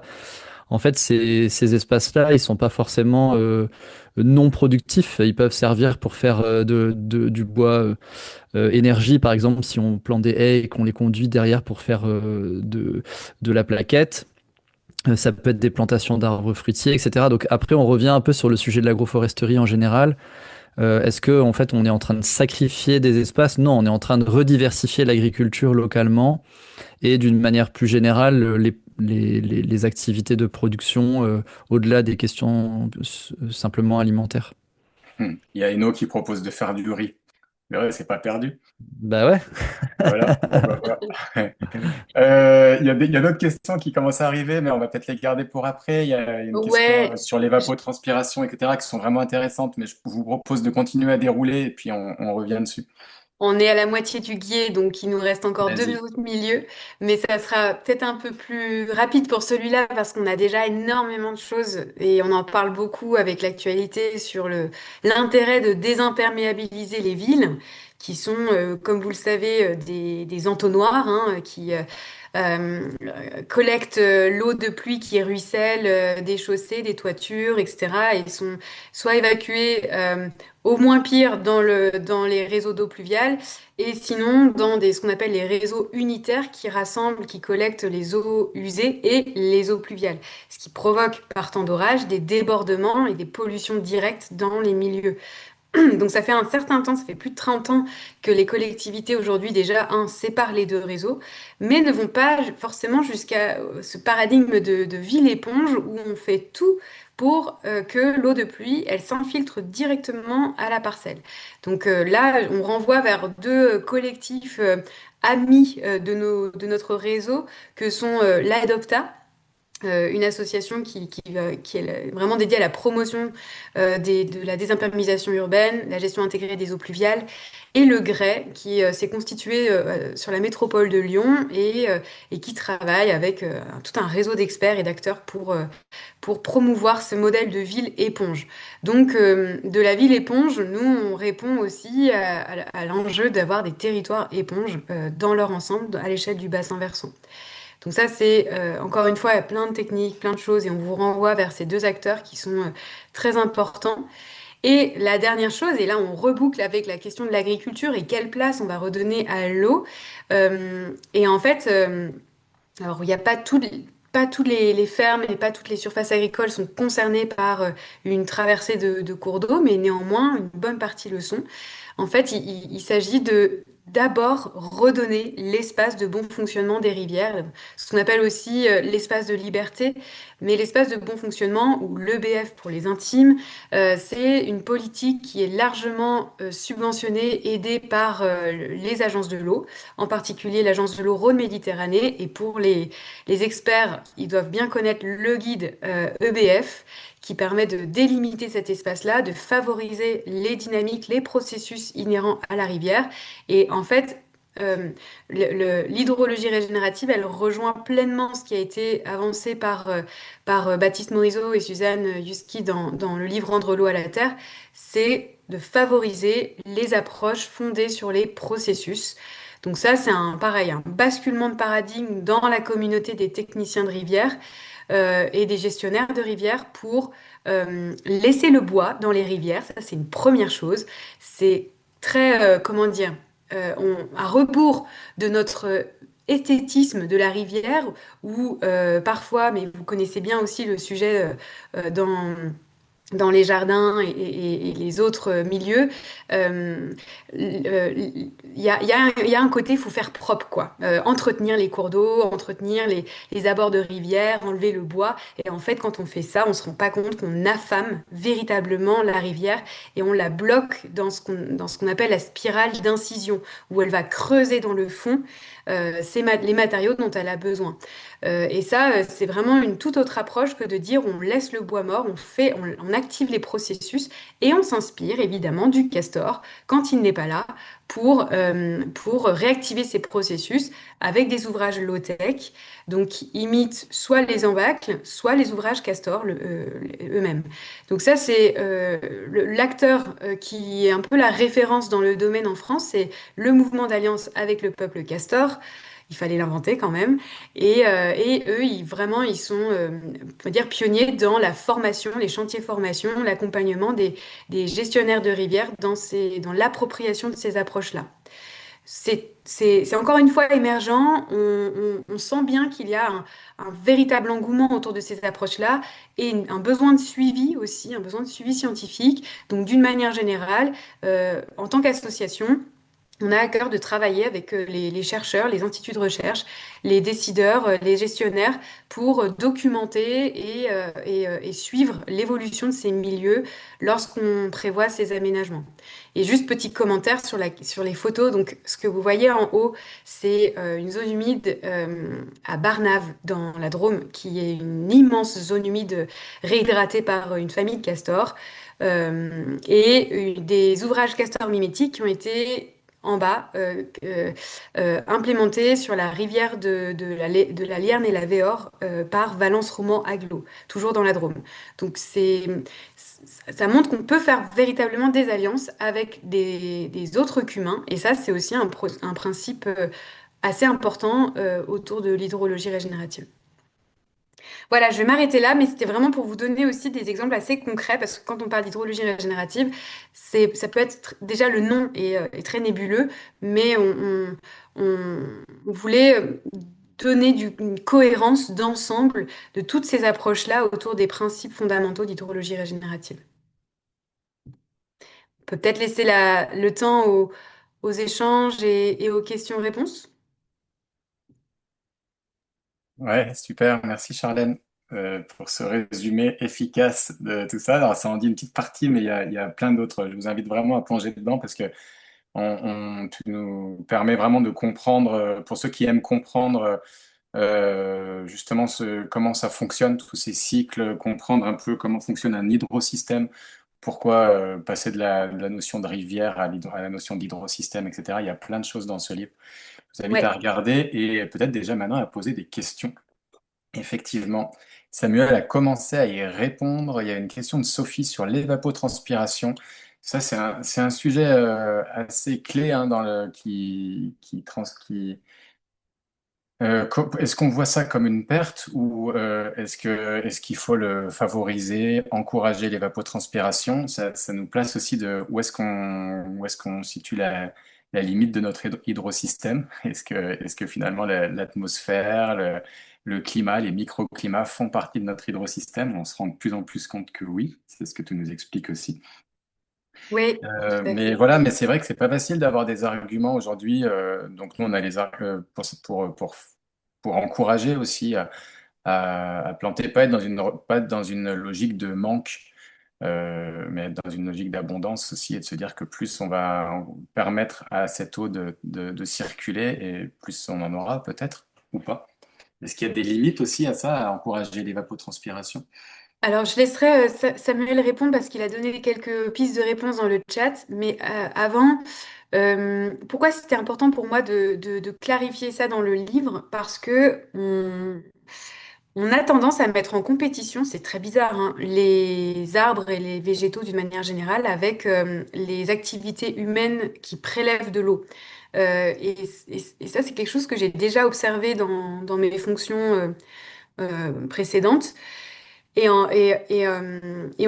en fait, ces espaces-là, ils sont pas forcément non productifs. Ils peuvent servir pour faire du bois énergie, par exemple, si on plante des haies et qu'on les conduit derrière pour faire de la plaquette. Ça peut être des plantations d'arbres fruitiers, etc. Donc après, on revient un peu sur le sujet de l'agroforesterie en général. Est-ce que en fait, on est en train de sacrifier des espaces? Non, on est en train de rediversifier l'agriculture localement et d'une manière plus générale, les activités de production au-delà des questions simplement alimentaires. Il y a Eno qui propose de faire du riz. Mais ouais, c'est pas perdu. Bah ouais. Voilà, pourquoi pas. Il y a d'autres questions qui commencent à arriver, mais on va peut-être les garder pour après. Il y a une question Ouais, sur l'évapotranspiration, etc., qui sont vraiment intéressantes, mais je vous propose de continuer à dérouler et puis on revient dessus. on est à la moitié du guier, donc il nous reste encore deux Vas-y. autres milieux, mais ça sera peut-être un peu plus rapide pour celui-là parce qu'on a déjà énormément de choses et on en parle beaucoup avec l'actualité sur l'intérêt de désimperméabiliser les villes, qui sont, comme vous le savez, des entonnoirs hein, qui collectent l'eau de pluie qui ruisselle des chaussées, des toitures, etc. et sont soit évacués au moins pire dans les réseaux d'eau pluviale et sinon dans ce qu'on appelle les réseaux unitaires qui rassemblent, qui collectent les eaux usées et les eaux pluviales. Ce qui provoque par temps d'orage des débordements et des pollutions directes dans les milieux. Donc ça fait un certain temps, ça fait plus de 30 ans que les collectivités aujourd'hui déjà, séparent les deux réseaux, mais ne vont pas forcément jusqu'à ce paradigme de ville éponge où on fait tout pour que l'eau de pluie, elle s'infiltre directement à la parcelle. Donc là, on renvoie vers deux collectifs amis de notre réseau que sont l'Adopta, une association qui est vraiment dédiée à la promotion de la désimperméabilisation urbaine, la gestion intégrée des eaux pluviales, et le GREI, qui s'est constitué sur la métropole de Lyon et qui travaille avec tout un réseau d'experts et d'acteurs pour promouvoir ce modèle de ville éponge. Donc, de la ville éponge, nous, on répond aussi à l'enjeu d'avoir des territoires éponges dans leur ensemble à l'échelle du bassin versant. Donc ça, c'est encore une fois plein de techniques, plein de choses, et on vous renvoie vers ces deux acteurs qui sont très importants. Et la dernière chose, et là on reboucle avec la question de l'agriculture et quelle place on va redonner à l'eau. Et en fait, alors il n'y a pas toutes les fermes et pas toutes les surfaces agricoles sont concernées par une traversée de cours d'eau, mais néanmoins une bonne partie le sont. En fait, il s'agit de d'abord redonner l'espace de bon fonctionnement des rivières, ce qu'on appelle aussi l'espace de liberté, mais l'espace de bon fonctionnement, ou l'EBF pour les intimes, c'est une politique qui est largement subventionnée, aidée par les agences de l'eau, en particulier l'agence de l'eau Rhône-Méditerranée, et pour les experts, ils doivent bien connaître le guide EBF, qui permet de délimiter cet espace-là, de favoriser les dynamiques, les processus inhérents à la rivière. Et en fait, euh, l'hydrologie régénérative, elle rejoint pleinement ce qui a été avancé par Baptiste Morisot et Suzanne Yuski dans le livre Rendre l'eau à la terre, c'est de favoriser les approches fondées sur les processus. Donc ça, c'est pareil, un basculement de paradigme dans la communauté des techniciens de rivière et des gestionnaires de rivières pour laisser le bois dans les rivières. Ça, c'est une première chose. C'est très, comment dire, à rebours de notre esthétisme de la rivière, où parfois, mais vous connaissez bien aussi le sujet dans les jardins et les autres milieux, il y a un côté, il faut faire propre, quoi. Entretenir les cours d'eau, entretenir les abords de rivières, enlever le bois. Et en fait, quand on fait ça, on se rend pas compte qu'on affame véritablement la rivière et on la bloque dans ce qu'on appelle la spirale d'incision, où elle va creuser dans le fond les matériaux dont elle a besoin. Et ça, c'est vraiment une toute autre approche que de dire on laisse le bois mort, on active les processus et on s'inspire évidemment du castor quand il n'est pas là pour réactiver ces processus avec des ouvrages low-tech, donc qui imitent soit les embâcles, soit les ouvrages castor eux-mêmes. Donc ça, c'est l'acteur qui est un peu la référence dans le domaine en France, c'est le mouvement d'alliance avec le peuple castor. Il fallait l'inventer quand même. Et eux, vraiment, ils sont, on va dire, pionniers dans la formation, les chantiers formation, l'accompagnement des gestionnaires de rivières dans l'appropriation de ces approches-là. C'est encore une fois émergent. On sent bien qu'il y a un véritable engouement autour de ces approches-là et un besoin de suivi aussi, un besoin de suivi scientifique. Donc, d'une manière générale, en tant qu'association, on a à cœur de travailler avec les chercheurs, les instituts de recherche, les décideurs, les gestionnaires pour documenter et suivre l'évolution de ces milieux lorsqu'on prévoit ces aménagements. Et juste petit commentaire sur les photos. Donc, ce que vous voyez en haut, c'est une zone humide à Barnave, dans la Drôme, qui est une immense zone humide réhydratée par une famille de castors et des ouvrages castors mimétiques qui ont été en bas, implémenté sur la rivière de la Lierne et la Véore par Valence Roman Aglo, toujours dans la Drôme. Donc ça montre qu'on peut faire véritablement des alliances avec des autres qu'humains. Et ça, c'est aussi un principe assez important autour de l'hydrologie régénérative. Voilà, je vais m'arrêter là, mais c'était vraiment pour vous donner aussi des exemples assez concrets, parce que quand on parle d'hydrologie régénérative, ça peut être déjà le nom est très nébuleux, mais on voulait donner une cohérence d'ensemble de toutes ces approches-là autour des principes fondamentaux d'hydrologie régénérative. On peut peut-être laisser le temps aux échanges et aux questions-réponses. Ouais, super. Merci Charlène pour ce résumé efficace de tout ça. Alors, ça en dit une petite partie, mais il y a plein d'autres. Je vous invite vraiment à plonger dedans parce que tu nous permets vraiment de comprendre, pour ceux qui aiment comprendre justement comment ça fonctionne, tous ces cycles, comprendre un peu comment fonctionne un hydrosystème, pourquoi passer de la notion de rivière à la notion d'hydrosystème, etc. Il y a plein de choses dans ce livre. Je vous invite à Ouais. regarder et peut-être déjà maintenant à poser des questions. Effectivement, Samuel a commencé à y répondre. Il y a une question de Sophie sur l'évapotranspiration. Ça, c'est un sujet assez clé hein, est-ce qu'on voit ça comme une perte ou est-ce qu'il faut le favoriser, encourager l'évapotranspiration? Ça nous place aussi de où est-ce qu'on situe la limite de notre hydrosystème? Est-ce que finalement l'atmosphère, le climat, les microclimats font partie de notre hydrosystème? On se rend de plus en plus compte que oui, c'est ce que tu nous expliques aussi. Oui, tout à Mais fait. voilà, mais c'est vrai que c'est pas facile d'avoir des arguments aujourd'hui. Donc nous, on a les arguments pour encourager aussi à planter, pas être dans une logique de manque, mais être dans une logique d'abondance aussi, et de se dire que plus on va permettre à cette eau de circuler, et plus on en aura peut-être, ou pas. Est-ce qu'il y a des limites aussi à ça, à encourager l'évapotranspiration? Alors, je laisserai Samuel répondre parce qu'il a donné quelques pistes de réponse dans le chat. Mais avant, pourquoi c'était important pour moi de clarifier ça dans le livre? Parce que on a tendance à mettre en compétition, c'est très bizarre, hein, les arbres et les végétaux d'une manière générale avec les activités humaines qui prélèvent de l'eau. Et ça, c'est quelque chose que j'ai déjà observé dans mes fonctions précédentes. Et on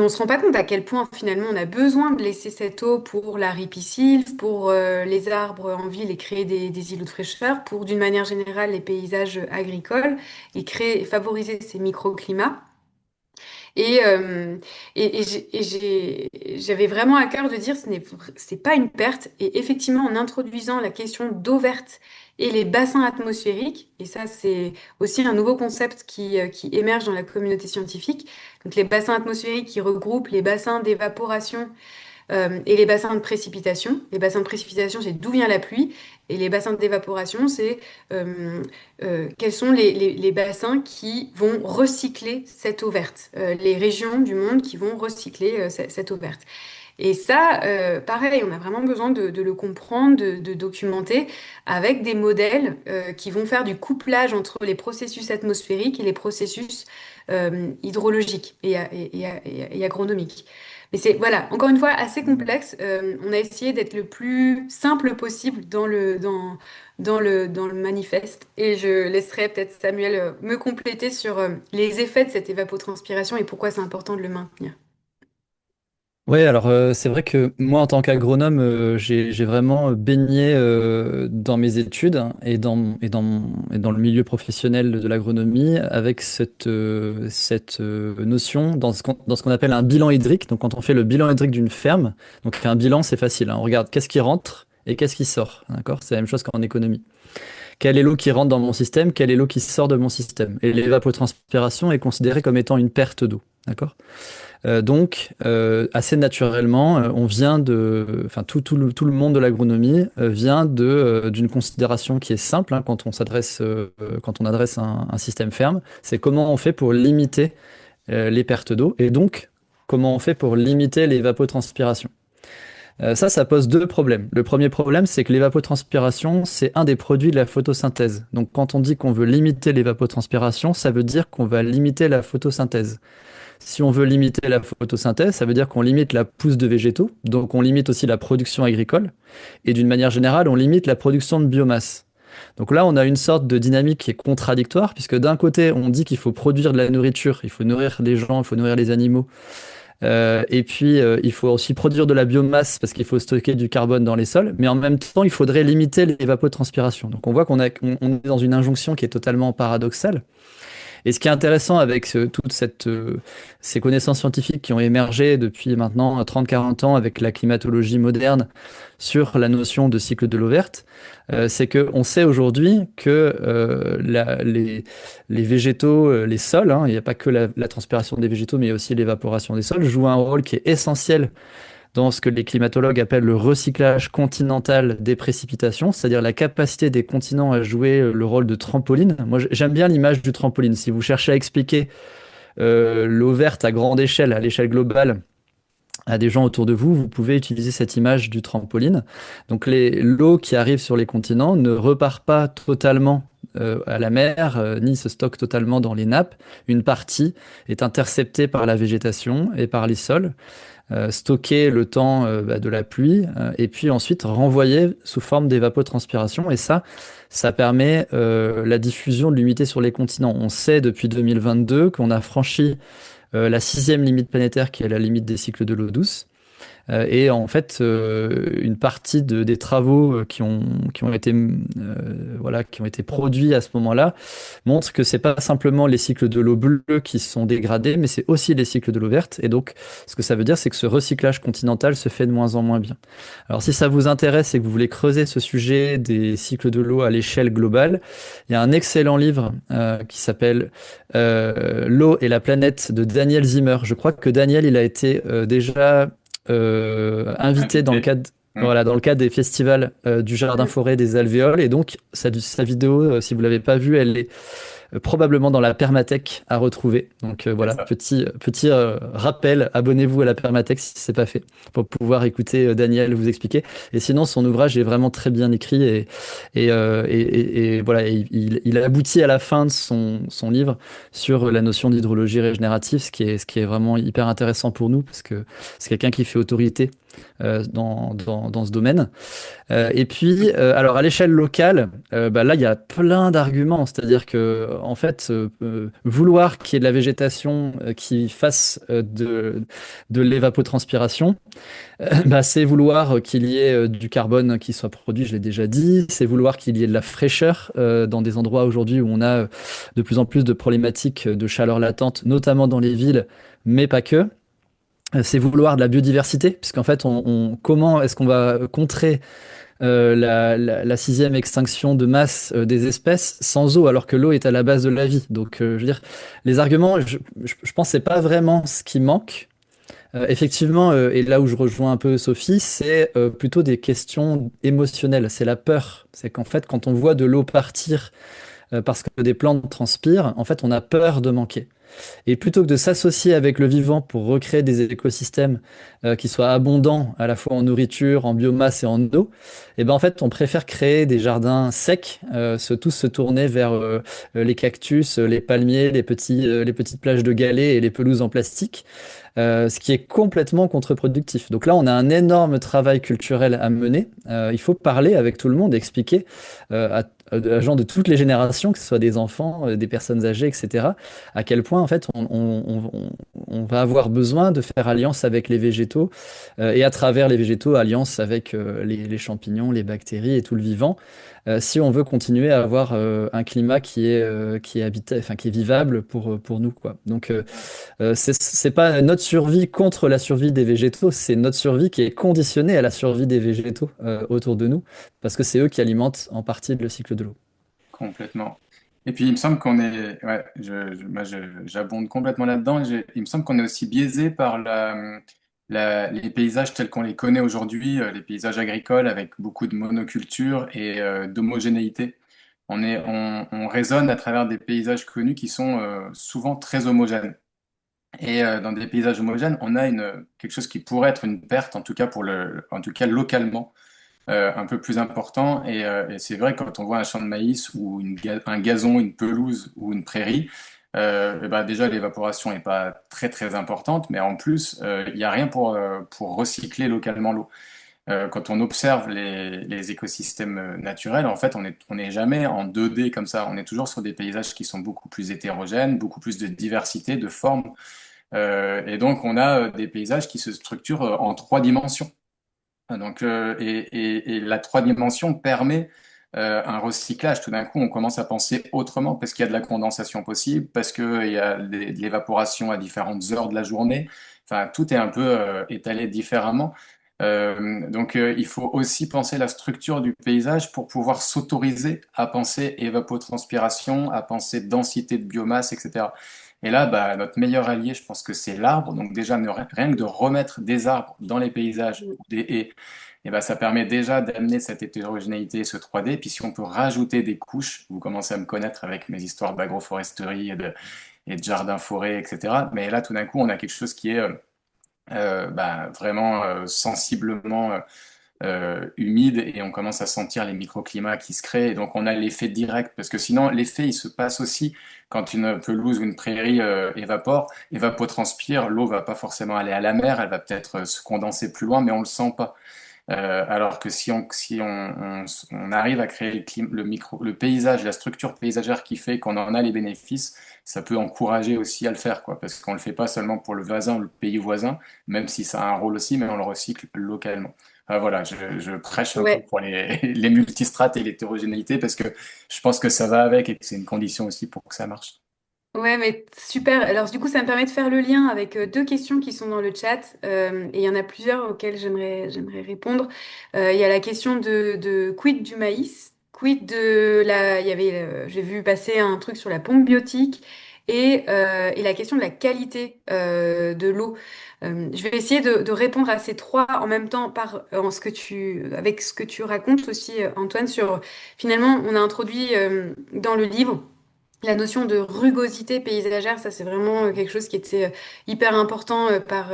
se rend pas compte à quel point finalement on a besoin de laisser cette eau pour la ripisylve, pour les arbres en ville et créer des îlots de fraîcheur, pour d'une manière générale les paysages agricoles et créer et favoriser ces microclimats. Et, euh, j'avais vraiment à cœur de dire c'est pas une perte. Et effectivement, en introduisant la question d'eau verte et les bassins atmosphériques, et ça c'est aussi un nouveau concept qui émerge dans la communauté scientifique. Donc les bassins atmosphériques qui regroupent les bassins d'évaporation et les bassins de précipitation. Les bassins de précipitation, c'est d'où vient la pluie. Et les bassins d'évaporation, c'est quels sont les bassins qui vont recycler cette eau verte, les régions du monde qui vont recycler cette eau verte. Et ça, pareil, on a vraiment besoin de le comprendre, de documenter avec des modèles qui vont faire du couplage entre les processus atmosphériques et les processus hydrologiques et agronomiques. Mais c'est, voilà, encore une fois, assez complexe. On a essayé d'être le plus simple possible dans le manifeste. Et je laisserai peut-être Samuel me compléter sur les effets de cette évapotranspiration et pourquoi c'est important de le maintenir. Ouais, alors c'est vrai que moi en tant qu'agronome, j'ai vraiment baigné dans mes études hein, et dans le milieu professionnel de l'agronomie avec cette notion dans ce qu'on appelle un bilan hydrique. Donc quand on fait le bilan hydrique d'une ferme, donc un bilan c'est facile, hein, on regarde qu'est-ce qui rentre et qu'est-ce qui sort, d'accord? C'est la même chose qu'en économie. Quelle est l'eau qui rentre dans mon système, quelle est l'eau qui sort de mon système? Et l'évapotranspiration est considérée comme étant une perte d'eau, d'accord? Assez naturellement, on vient enfin, tout le monde de l'agronomie vient d'une considération qui est simple hein, quand on adresse un système ferme, c'est comment on fait pour limiter les pertes d'eau et donc comment on fait pour limiter l'évapotranspiration. Ça pose deux problèmes. Le premier problème, c'est que l'évapotranspiration, c'est un des produits de la photosynthèse. Donc, quand on dit qu'on veut limiter l'évapotranspiration, ça veut dire qu'on va limiter la photosynthèse. Si on veut limiter la photosynthèse, ça veut dire qu'on limite la pousse de végétaux, donc on limite aussi la production agricole, et d'une manière générale, on limite la production de biomasse. Donc là, on a une sorte de dynamique qui est contradictoire, puisque d'un côté, on dit qu'il faut produire de la nourriture, il faut nourrir les gens, il faut nourrir les animaux, et puis il faut aussi produire de la biomasse, parce qu'il faut stocker du carbone dans les sols, mais en même temps, il faudrait limiter l'évapotranspiration. Donc on voit on est dans une injonction qui est totalement paradoxale. Et ce qui est intéressant avec ces connaissances scientifiques qui ont émergé depuis maintenant 30-40 ans avec la climatologie moderne sur la notion de cycle de l'eau verte, c'est qu'on sait aujourd'hui que les végétaux, les sols, hein, il n'y a pas que la transpiration des végétaux, mais aussi l'évaporation des sols, jouent un rôle qui est essentiel dans ce que les climatologues appellent le recyclage continental des précipitations, c'est-à-dire la capacité des continents à jouer le rôle de trampoline. Moi, j'aime bien l'image du trampoline. Si vous cherchez à expliquer l'eau verte à grande échelle, à l'échelle globale, à des gens autour de vous, vous pouvez utiliser cette image du trampoline. Donc l'eau qui arrive sur les continents ne repart pas totalement à la mer, ni se stocke totalement dans les nappes. Une partie est interceptée par la végétation et par les sols, stocké le temps de la pluie, et puis ensuite renvoyé sous forme d'évapotranspiration. Et ça permet la diffusion de l'humidité sur les continents. On sait depuis 2022 qu'on a franchi la sixième limite planétaire, qui est la limite des cycles de l'eau douce. Et en fait, une partie des travaux qui ont été, voilà, qui ont été produits à ce moment-là montrent que c'est pas simplement les cycles de l'eau bleue qui sont dégradés, mais c'est aussi les cycles de l'eau verte. Et donc, ce que ça veut dire, c'est que ce recyclage continental se fait de moins en moins bien. Alors, si ça vous intéresse et que vous voulez creuser ce sujet des cycles de l'eau à l'échelle globale, il y a un excellent livre qui s'appelle L'eau et la planète de Daniel Zimmer. Je crois que Daniel, il a été déjà invité dans le Invité. cadre, voilà, dans le cadre des festivals du Jardin Forêt des Alvéoles. Et donc, sa vidéo, si vous l'avez pas vue, elle est probablement dans la Permathèque à retrouver. Donc C'est voilà, ça. petit rappel, abonnez-vous à la Permathèque si c'est pas fait, pour pouvoir écouter Daniel vous expliquer. Et sinon, son ouvrage est vraiment très bien écrit et voilà, il aboutit à la fin de son livre sur la notion d'hydrologie régénérative, ce qui est vraiment hyper intéressant pour nous, parce que c'est quelqu'un qui fait autorité dans ce domaine. Et puis, alors à l'échelle locale, là, il y a plein d'arguments. C'est-à-dire que, en fait, vouloir qu'il y ait de la végétation qui fasse de l'évapotranspiration, c'est vouloir qu'il y ait du carbone qui soit produit, je l'ai déjà dit. C'est vouloir qu'il y ait de la fraîcheur dans des endroits aujourd'hui où on a de plus en plus de problématiques de chaleur latente, notamment dans les villes, mais pas que. C'est vouloir de la biodiversité, puisqu'en fait, comment est-ce qu'on va contrer la sixième extinction de masse des espèces sans eau, alors que l'eau est à la base de la vie. Donc, je veux dire, les arguments, je pense que c'est pas vraiment ce qui manque. Effectivement, et là où je rejoins un peu Sophie, c'est plutôt des questions émotionnelles. C'est la peur. C'est qu'en fait, quand on voit de l'eau partir parce que des plantes transpirent, en fait, on a peur de manquer. Et plutôt que de s'associer avec le vivant pour recréer des écosystèmes qui soient abondants à la fois en nourriture, en biomasse et en eau, et ben en fait, on préfère créer des jardins secs, tous se tourner vers les cactus, les palmiers, les petites plages de galets et les pelouses en plastique, ce qui est complètement contre-productif. Donc là, on a un énorme travail culturel à mener. Il faut parler avec tout le monde, expliquer à gens de toutes les générations, que ce soit des enfants, des personnes âgées, etc., à quel point en fait on va avoir besoin de faire alliance avec les végétaux et à travers les végétaux, alliance avec les champignons, les bactéries et tout le vivant, si on veut continuer à avoir un climat enfin, qui est vivable pour nous, quoi. Donc c'est pas notre survie contre la survie des végétaux, c'est notre survie qui est conditionnée à la survie des végétaux autour de nous, parce que c'est eux qui alimentent en partie le cycle de l'eau. Complètement. Et puis, il me semble qu'on est, ouais, j'abonde complètement là-dedans. Il me semble qu'on est aussi biaisé par les paysages tels qu'on les connaît aujourd'hui, les paysages agricoles avec beaucoup de monoculture et d'homogénéité. On raisonne à travers des paysages connus qui sont souvent très homogènes. Et dans des paysages homogènes, on a quelque chose qui pourrait être une perte, en tout cas en tout cas localement, un peu plus important. Et c'est vrai, quand on voit un champ de maïs ou un gazon, une pelouse ou une prairie, et ben déjà l'évaporation n'est pas très très importante, mais en plus, il n'y a rien pour recycler localement l'eau. Quand on observe les écosystèmes naturels, en fait, on n'est jamais en 2D comme ça. On est toujours sur des paysages qui sont beaucoup plus hétérogènes, beaucoup plus de diversité, de formes. Et donc, on a des paysages qui se structurent en 3 dimensions. Et la 3 dimensions permet un recyclage. Tout d'un coup, on commence à penser autrement parce qu'il y a de la condensation possible, parce qu'il y a de l'évaporation à différentes heures de la journée. Enfin, tout est un peu étalé différemment. Il faut aussi penser la structure du paysage pour pouvoir s'autoriser à penser évapotranspiration, à penser densité de biomasse, etc. Et là, bah, notre meilleur allié, je pense que c'est l'arbre. Donc déjà, rien que de remettre des arbres dans les paysages, ou des haies, et ben, ça permet déjà d'amener cette hétérogénéité, ce 3D. Puis si on peut rajouter des couches, vous commencez à me connaître avec mes histoires d'agroforesterie et de jardin-forêt, etc. Mais là, tout d'un coup, on a quelque chose qui est bah, vraiment sensiblement humide et on commence à sentir les microclimats qui se créent. Et donc on a l'effet direct parce que sinon l'effet il se passe aussi quand une pelouse ou une prairie évapotranspire, l'eau va pas forcément aller à la mer, elle va peut-être se condenser plus loin, mais on le sent pas. Alors que si on arrive à créer le paysage, la structure paysagère qui fait qu'on en a les bénéfices, ça peut encourager aussi à le faire, quoi, parce qu'on le fait pas seulement pour le voisin ou le pays voisin, même si ça a un rôle aussi, mais on le recycle localement. Voilà, je prêche un peu Ouais. pour les multistrates et l'hétérogénéité parce que je pense que ça va avec et que c'est une condition aussi pour que ça marche. Ouais, mais super. Alors, du coup, ça me permet de faire le lien avec deux questions qui sont dans le chat. Et il y en a plusieurs auxquelles j'aimerais répondre. Il y a la question de quid du maïs, quid de la. Il y avait, j'ai vu passer un truc sur la pompe biotique et la question de la qualité de l'eau. Je vais essayer de répondre à ces trois en même temps avec ce que tu racontes aussi, Antoine, sur finalement, on a introduit dans le livre. La notion de rugosité paysagère, ça c'est vraiment quelque chose qui était hyper important par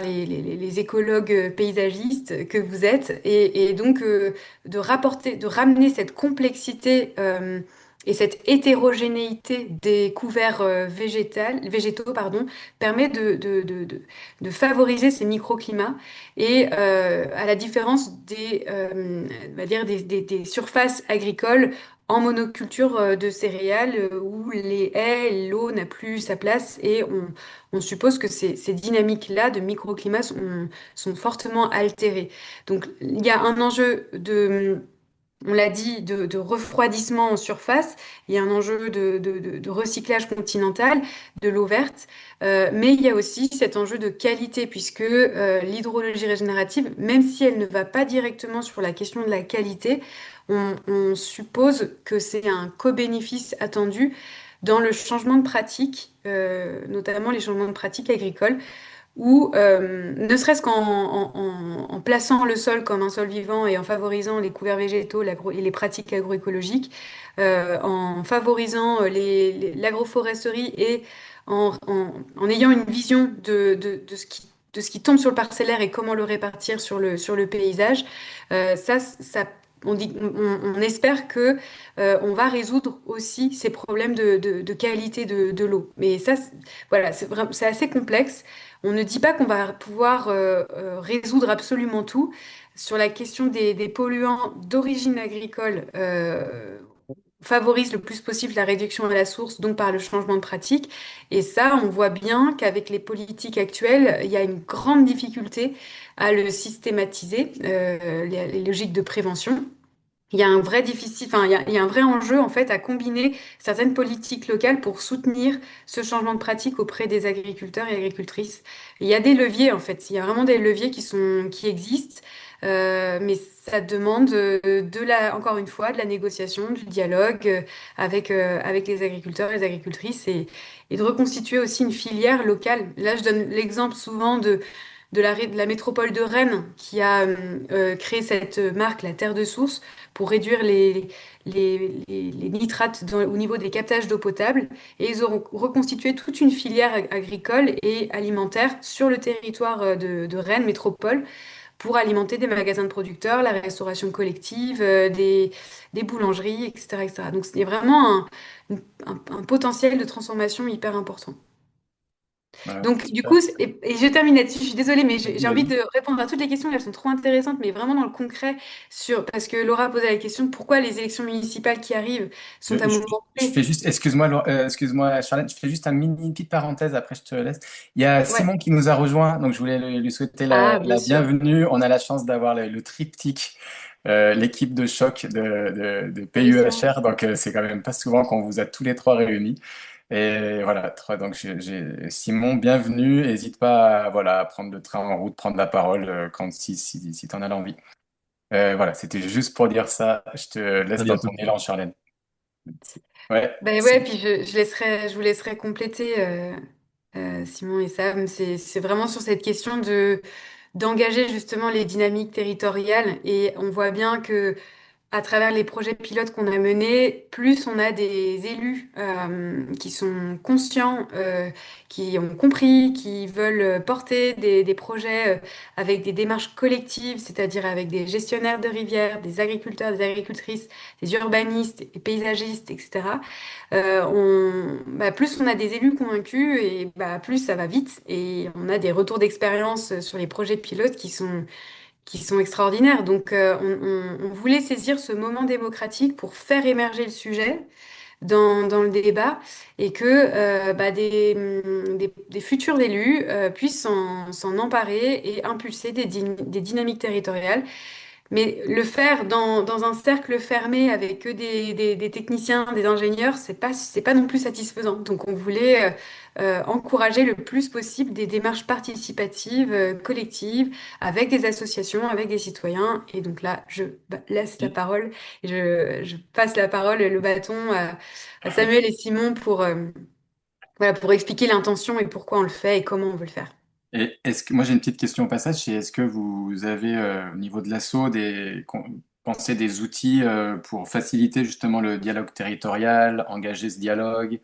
les écologues paysagistes que vous êtes. Et donc de ramener cette complexité et cette hétérogénéité des couverts végétaux, pardon, permet de favoriser ces microclimats. Et à la différence on va dire des surfaces agricoles en monoculture de céréales où les haies, l'eau n'a plus sa place et on suppose que ces dynamiques-là de microclimat sont fortement altérées. Donc il y a un enjeu on l'a dit, de refroidissement en surface, il y a un enjeu de recyclage continental de l'eau verte, mais il y a aussi cet enjeu de qualité, puisque l'hydrologie régénérative, même si elle ne va pas directement sur la question de la qualité, on suppose que c'est un co-bénéfice attendu dans le changement de pratique, notamment les changements de pratique agricoles ou ne serait-ce en plaçant le sol comme un sol vivant et en favorisant les couverts végétaux et les pratiques agroécologiques, en favorisant l'agroforesterie et en ayant une vision de ce qui tombe sur le parcellaire et comment le répartir sur le paysage, on dit, on espère que on va résoudre aussi ces problèmes de qualité de l'eau. Mais ça, voilà, c'est assez complexe. On ne dit pas qu'on va pouvoir résoudre absolument tout. Sur la question des polluants d'origine agricole, favorise le plus possible la réduction à la source, donc par le changement de pratique. Et ça, on voit bien qu'avec les politiques actuelles, il y a une grande difficulté à le systématiser, les logiques de prévention. Il y a un vrai difficile, enfin, il y a un vrai enjeu en fait à combiner certaines politiques locales pour soutenir ce changement de pratique auprès des agriculteurs et agricultrices. Il y a des leviers en fait, il y a vraiment des leviers qui existent, mais ça demande encore une fois, de la négociation, du dialogue avec les agriculteurs et les agricultrices et de reconstituer aussi une filière locale. Là, je donne l'exemple souvent de la métropole de Rennes qui a créé cette marque, la Terre de Source, pour réduire les nitrates au niveau des captages d'eau potable. Et ils auront reconstitué toute une filière agricole et alimentaire sur le territoire de Rennes Métropole pour alimenter des magasins de producteurs, la restauration collective, des boulangeries, etc., etc. Donc, il y a vraiment un potentiel de transformation hyper important. Voilà, Donc, du super. coup, et je termine là-dessus, je suis désolée, mais Vas-y, j'ai envie vas-y. de répondre à toutes les questions, elles sont trop intéressantes, mais vraiment dans le concret, parce que Laura posait la question, pourquoi les élections municipales qui arrivent Je, sont un je- moment je clé? fais juste, excuse-moi Charlotte, je fais juste un mini petite parenthèse, après je te laisse. Il y a Ouais. Simon qui nous a rejoint, donc je voulais lui souhaiter Ah, bien la sûr. bienvenue. On a la chance d'avoir le triptyque, l'équipe de choc de Salut Simon. PUHR, donc c'est quand même pas souvent qu'on vous a tous les trois réunis. Et voilà, donc Simon, bienvenue. N'hésite pas voilà, à prendre le train en route, prendre la parole si tu en as l'envie. Voilà, c'était juste pour dire ça. Je te laisse Salut dans à ton toutes. élan, Charlène. Ouais, Ben ouais, puis je vous laisserai compléter, Simon et Sam. C'est vraiment sur cette question d'engager justement les dynamiques territoriales. Et on voit bien que à travers les projets pilotes qu'on a menés, plus on a des élus qui sont conscients, qui ont compris, qui veulent porter des projets avec des démarches collectives, c'est-à-dire avec des gestionnaires de rivières, des agriculteurs, des agricultrices, des urbanistes, des paysagistes, etc. Plus on a des élus convaincus et plus ça va vite et on a des retours d'expérience sur les projets pilotes qui sont extraordinaires. Donc, on voulait saisir ce moment démocratique pour faire émerger le sujet dans le débat et que des futurs élus puissent s'en emparer et impulser des dynamiques territoriales, mais le faire dans un cercle fermé avec que des techniciens, des ingénieurs, c'est pas non plus satisfaisant. Donc on voulait encourager le plus possible des démarches participatives, collectives, avec des associations, avec des citoyens. Et donc là, je laisse la parole, et je passe la parole et le bâton à Samuel et Simon voilà, pour expliquer l'intention et pourquoi on le fait et comment on veut le faire. Et est-ce que moi j'ai une petite question au passage, c'est est-ce que vous avez au niveau de l'assaut pensé des outils pour faciliter justement le dialogue territorial, engager ce dialogue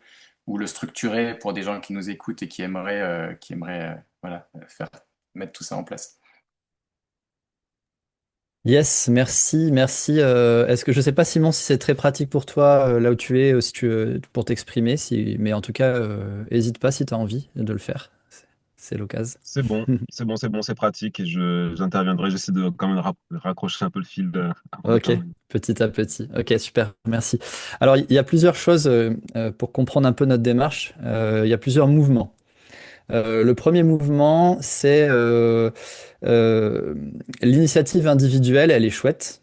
ou le structurer pour des gens qui nous écoutent et qui aimeraient voilà, faire mettre tout ça en place? Yes, merci, merci. Est-ce que je sais pas, Simon, si c'est très pratique pour toi là où tu es, si tu, pour t'exprimer, mais en tout cas, hésite pas si tu as envie de le faire. C'est l'occasion. C'est bon, c'est bon, c'est bon, c'est pratique et j'interviendrai. J'essaie de quand même raccrocher un peu le fil avant de Ok, terminer. petit à petit. Ok, super, merci. Alors, il y a plusieurs choses pour comprendre un peu notre démarche. Il y a plusieurs mouvements. Le premier mouvement, c'est euh, l'initiative individuelle, elle est chouette.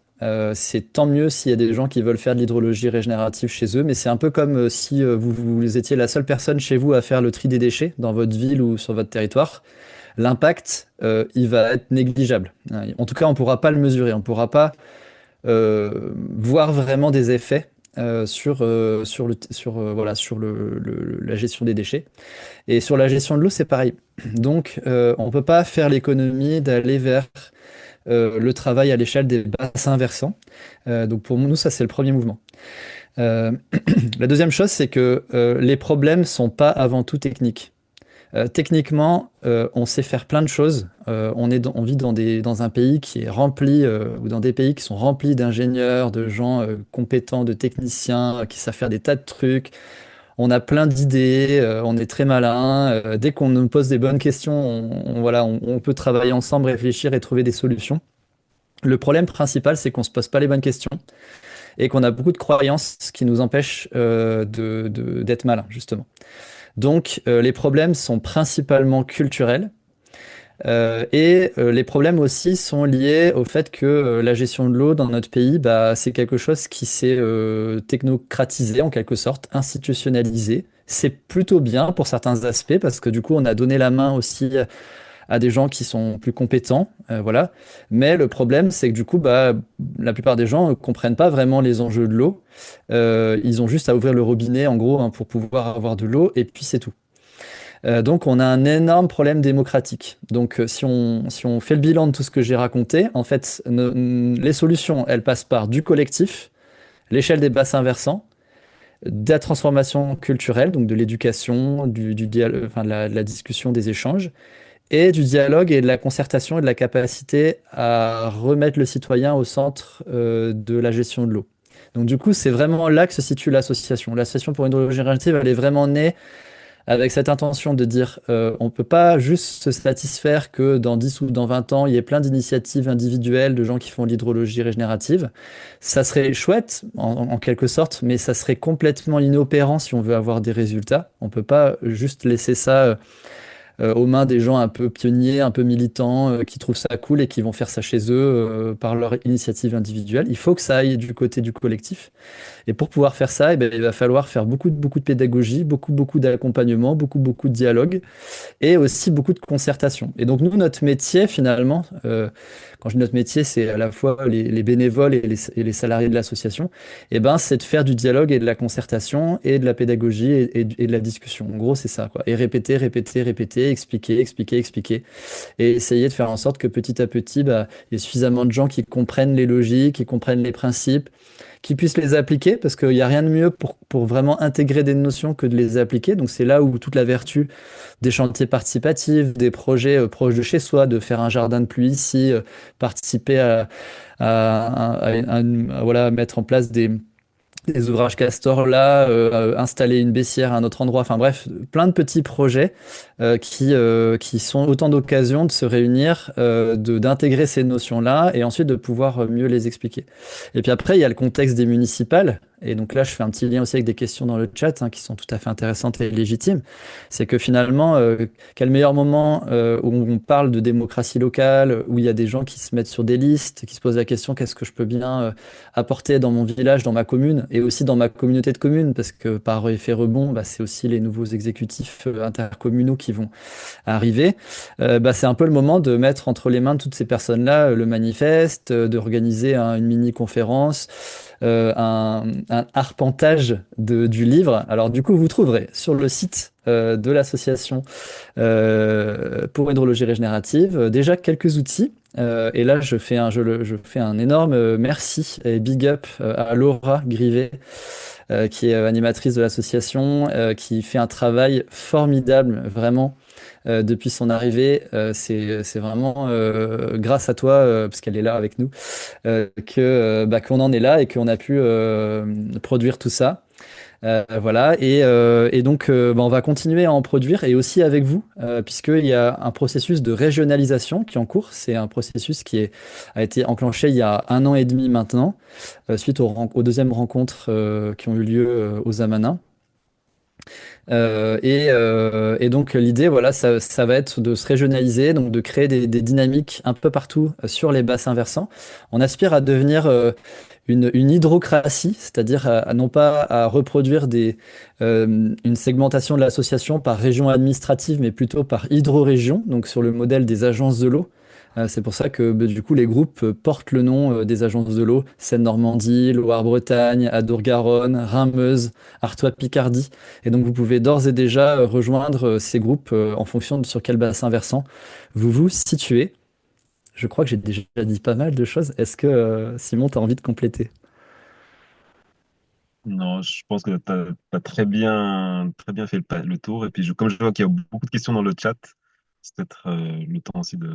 C'est tant mieux s'il y a des gens qui veulent faire de l'hydrologie régénérative chez eux, mais c'est un peu comme si vous étiez la seule personne chez vous à faire le tri des déchets dans votre ville ou sur votre territoire. L'impact, il va être négligeable. En tout cas, on ne pourra pas le mesurer, on ne pourra pas voir vraiment des effets sur la gestion des déchets. Et sur la gestion de l'eau, c'est pareil. Donc, on ne peut pas faire l'économie d'aller vers le travail à l'échelle des bassins versants. Donc, pour nous, ça, c'est le premier mouvement. Euh, la deuxième chose, c'est que les problèmes ne sont pas avant tout techniques. Techniquement, on sait faire plein de choses. On vit dans un pays qui est rempli, ou dans des pays qui sont remplis d'ingénieurs, de gens compétents, de techniciens qui savent faire des tas de trucs. On a plein d'idées, on est très malin. Dès qu'on nous pose des bonnes questions, voilà, on peut travailler ensemble, réfléchir et trouver des solutions. Le problème principal, c'est qu'on ne se pose pas les bonnes questions et qu'on a beaucoup de croyances qui nous empêchent d'être malin, justement. Donc, les problèmes sont principalement culturels. Les problèmes aussi sont liés au fait que la gestion de l'eau dans notre pays, bah, c'est quelque chose qui s'est technocratisé en quelque sorte, institutionnalisé. C'est plutôt bien pour certains aspects parce que du coup, on a donné la main aussi à des gens qui sont plus compétents, voilà. Mais le problème, c'est que du coup, bah, la plupart des gens ne comprennent pas vraiment les enjeux de l'eau. Ils ont juste à ouvrir le robinet, en gros, hein, pour pouvoir avoir de l'eau, et puis c'est tout. Donc on a un énorme problème démocratique. Donc si on fait le bilan de tout ce que j'ai raconté, en fait, les solutions, elles passent par du collectif, l'échelle des bassins versants, de la transformation culturelle, donc de l'éducation, du dialogue, enfin, de la discussion, des échanges, et du dialogue et de la concertation et de la capacité à remettre le citoyen au centre de la gestion de l'eau. Donc du coup, c'est vraiment là que se situe l'association. L'association pour une hydrologie régénérative, elle est vraiment née avec cette intention de dire on ne peut pas juste se satisfaire que dans 10 ou dans 20 ans, il y ait plein d'initiatives individuelles de gens qui font l'hydrologie régénérative. Ça serait chouette, en quelque sorte, mais ça serait complètement inopérant si on veut avoir des résultats. On ne peut pas juste laisser ça aux mains des gens un peu pionniers, un peu militants, qui trouvent ça cool et qui vont faire ça chez eux par leur initiative individuelle. Il faut que ça aille du côté du collectif. Et pour pouvoir faire ça, eh ben, il va falloir faire beaucoup de pédagogie, beaucoup d'accompagnement, beaucoup de dialogue et aussi beaucoup de concertation. Et donc nous, notre métier finalement, quand je dis notre métier, c'est à la fois les bénévoles et les salariés de l'association, eh ben, c'est de faire du dialogue et de la concertation et de la pédagogie et de la discussion. En gros, c'est ça, quoi. Et répéter, expliquer, et essayer de faire en sorte que petit à petit, bah, il y ait suffisamment de gens qui comprennent les logiques, qui comprennent les principes, qui puissent les appliquer, parce qu'il n'y a rien de mieux pour vraiment intégrer des notions que de les appliquer. Donc c'est là où toute la vertu des chantiers participatifs, des projets proches de chez soi, de faire un jardin de pluie ici, participer voilà, mettre en place des ouvrages Castor là, installer une baissière à un autre endroit, enfin bref, plein de petits projets qui sont autant d'occasions de se réunir, d'intégrer ces notions-là et ensuite de pouvoir mieux les expliquer. Et puis après, il y a le contexte des municipales. Et donc là, je fais un petit lien aussi avec des questions dans le chat qui sont tout à fait intéressantes et légitimes. C'est que finalement, quel meilleur moment où on parle de démocratie locale, où il y a des gens qui se mettent sur des listes, qui se posent la question qu'est-ce que je peux bien apporter dans mon village, dans ma commune et aussi dans ma communauté de communes, parce que par effet rebond, bah, c'est aussi les nouveaux exécutifs intercommunaux qui vont arriver. Bah, c'est un peu le moment de mettre entre les mains de toutes ces personnes-là le manifeste, d'organiser une mini-conférence, un arpentage du livre. Alors du coup, vous trouverez sur le site de l'association pour hydrologie régénérative déjà quelques outils. Et là, je fais un énorme merci et big up à Laura Grivet, qui est animatrice de l'association, qui fait un travail formidable, vraiment, depuis son arrivée. C'est vraiment grâce à toi, parce qu'elle est là avec nous, qu'on en est là et qu'on a pu produire tout ça. Voilà, et donc bah, on va continuer à en produire et aussi avec vous, puisqu'il y a un processus de régionalisation qui est en cours. C'est un processus a été enclenché il y a 1 an et demi maintenant, suite aux deuxièmes rencontres qui ont eu lieu aux Amanins. Et donc l'idée, voilà, ça va être de se régionaliser, donc de créer des dynamiques un peu partout sur les bassins versants. On aspire à devenir une hydrocratie, c'est-à-dire non pas à reproduire une segmentation de l'association par région administrative, mais plutôt par hydrorégion, donc sur le modèle des agences de l'eau. C'est pour ça que bah, du coup les groupes portent le nom des agences de l'eau, Seine-Normandie, Loire-Bretagne, Adour-Garonne, Rhin-Meuse, Artois-Picardie. Et donc vous pouvez d'ores et déjà rejoindre ces groupes en fonction de sur quel bassin versant vous vous situez. Je crois que j'ai déjà dit pas mal de choses. Est-ce que Simon, tu as envie de compléter? Non, je pense que tu as, très bien fait le tour. Et puis, comme je vois qu'il y a beaucoup de questions dans le chat, c'est peut-être le temps aussi de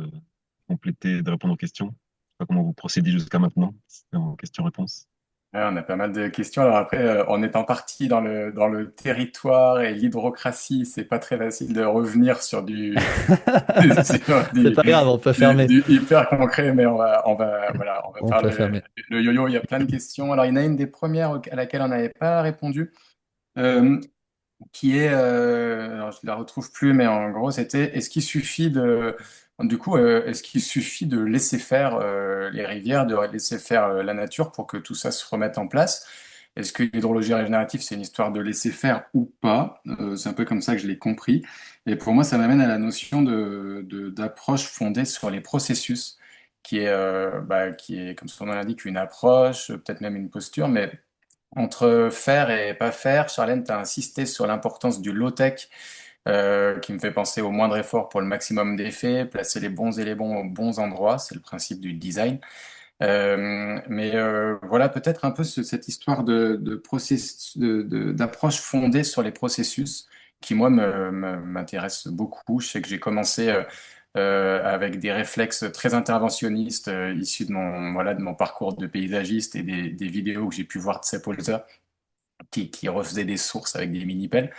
compléter, de répondre aux questions. Je sais pas comment vous procédez jusqu'à maintenant, c'est en questions-réponses. Ouais, on a pas mal de questions. Alors après, en étant parti dans le territoire et l'hydrocratie, c'est pas très facile de revenir sur sur C'est pas grave, on peut fermer. du hyper concret, mais voilà, on va On faire peut fermer. le yo-yo. Il y a plein de questions. Alors, il y en a une des premières à laquelle on n'avait pas répondu, euh, qui est, alors je la retrouve plus, mais en gros, c'était, est-ce qu'il suffit de laisser faire les rivières, de laisser faire la nature pour que tout ça se remette en place? Est-ce que l'hydrologie régénérative, c'est une histoire de laisser faire ou pas? C'est un peu comme ça que je l'ai compris. Et pour moi, ça m'amène à la notion d'approche fondée sur les processus, qui est, comme son nom l'indique, une approche, peut-être même une posture, mais entre faire et pas faire, Charlène, tu as insisté sur l'importance du low-tech qui me fait penser au moindre effort pour le maximum d'effets, placer les bons éléments aux bons endroits, c'est le principe du design. Mais voilà, peut-être un peu cette histoire d'approche fondée sur les processus qui, moi, m'intéresse beaucoup. Je sais que j'ai commencé avec des réflexes très interventionnistes issus de mon parcours de paysagiste et des vidéos que j'ai pu voir de Sepp Holzer qui refaisait des sources avec des mini-pelles.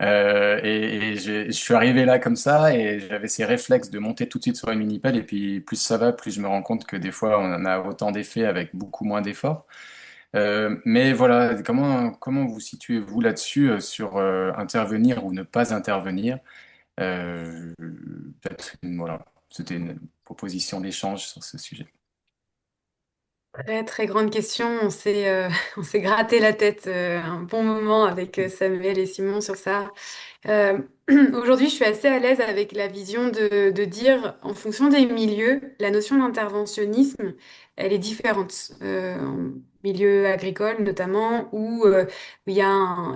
Je suis arrivé là comme ça et j'avais ces réflexes de monter tout de suite sur une mini-pelle et puis plus ça va, plus je me rends compte que des fois on en a autant d'effets avec beaucoup moins d'efforts. Mais voilà, comment vous situez-vous là-dessus sur intervenir ou ne pas intervenir? Peut-être, voilà, c'était une proposition d'échange sur ce sujet. Très, très grande question. On s'est gratté la tête un bon moment avec Samuel et Simon sur ça. Euh, Aujourd'hui, je suis assez à l'aise avec la vision de dire, en fonction des milieux, la notion d'interventionnisme, elle est différente. En milieu agricole notamment, où il y a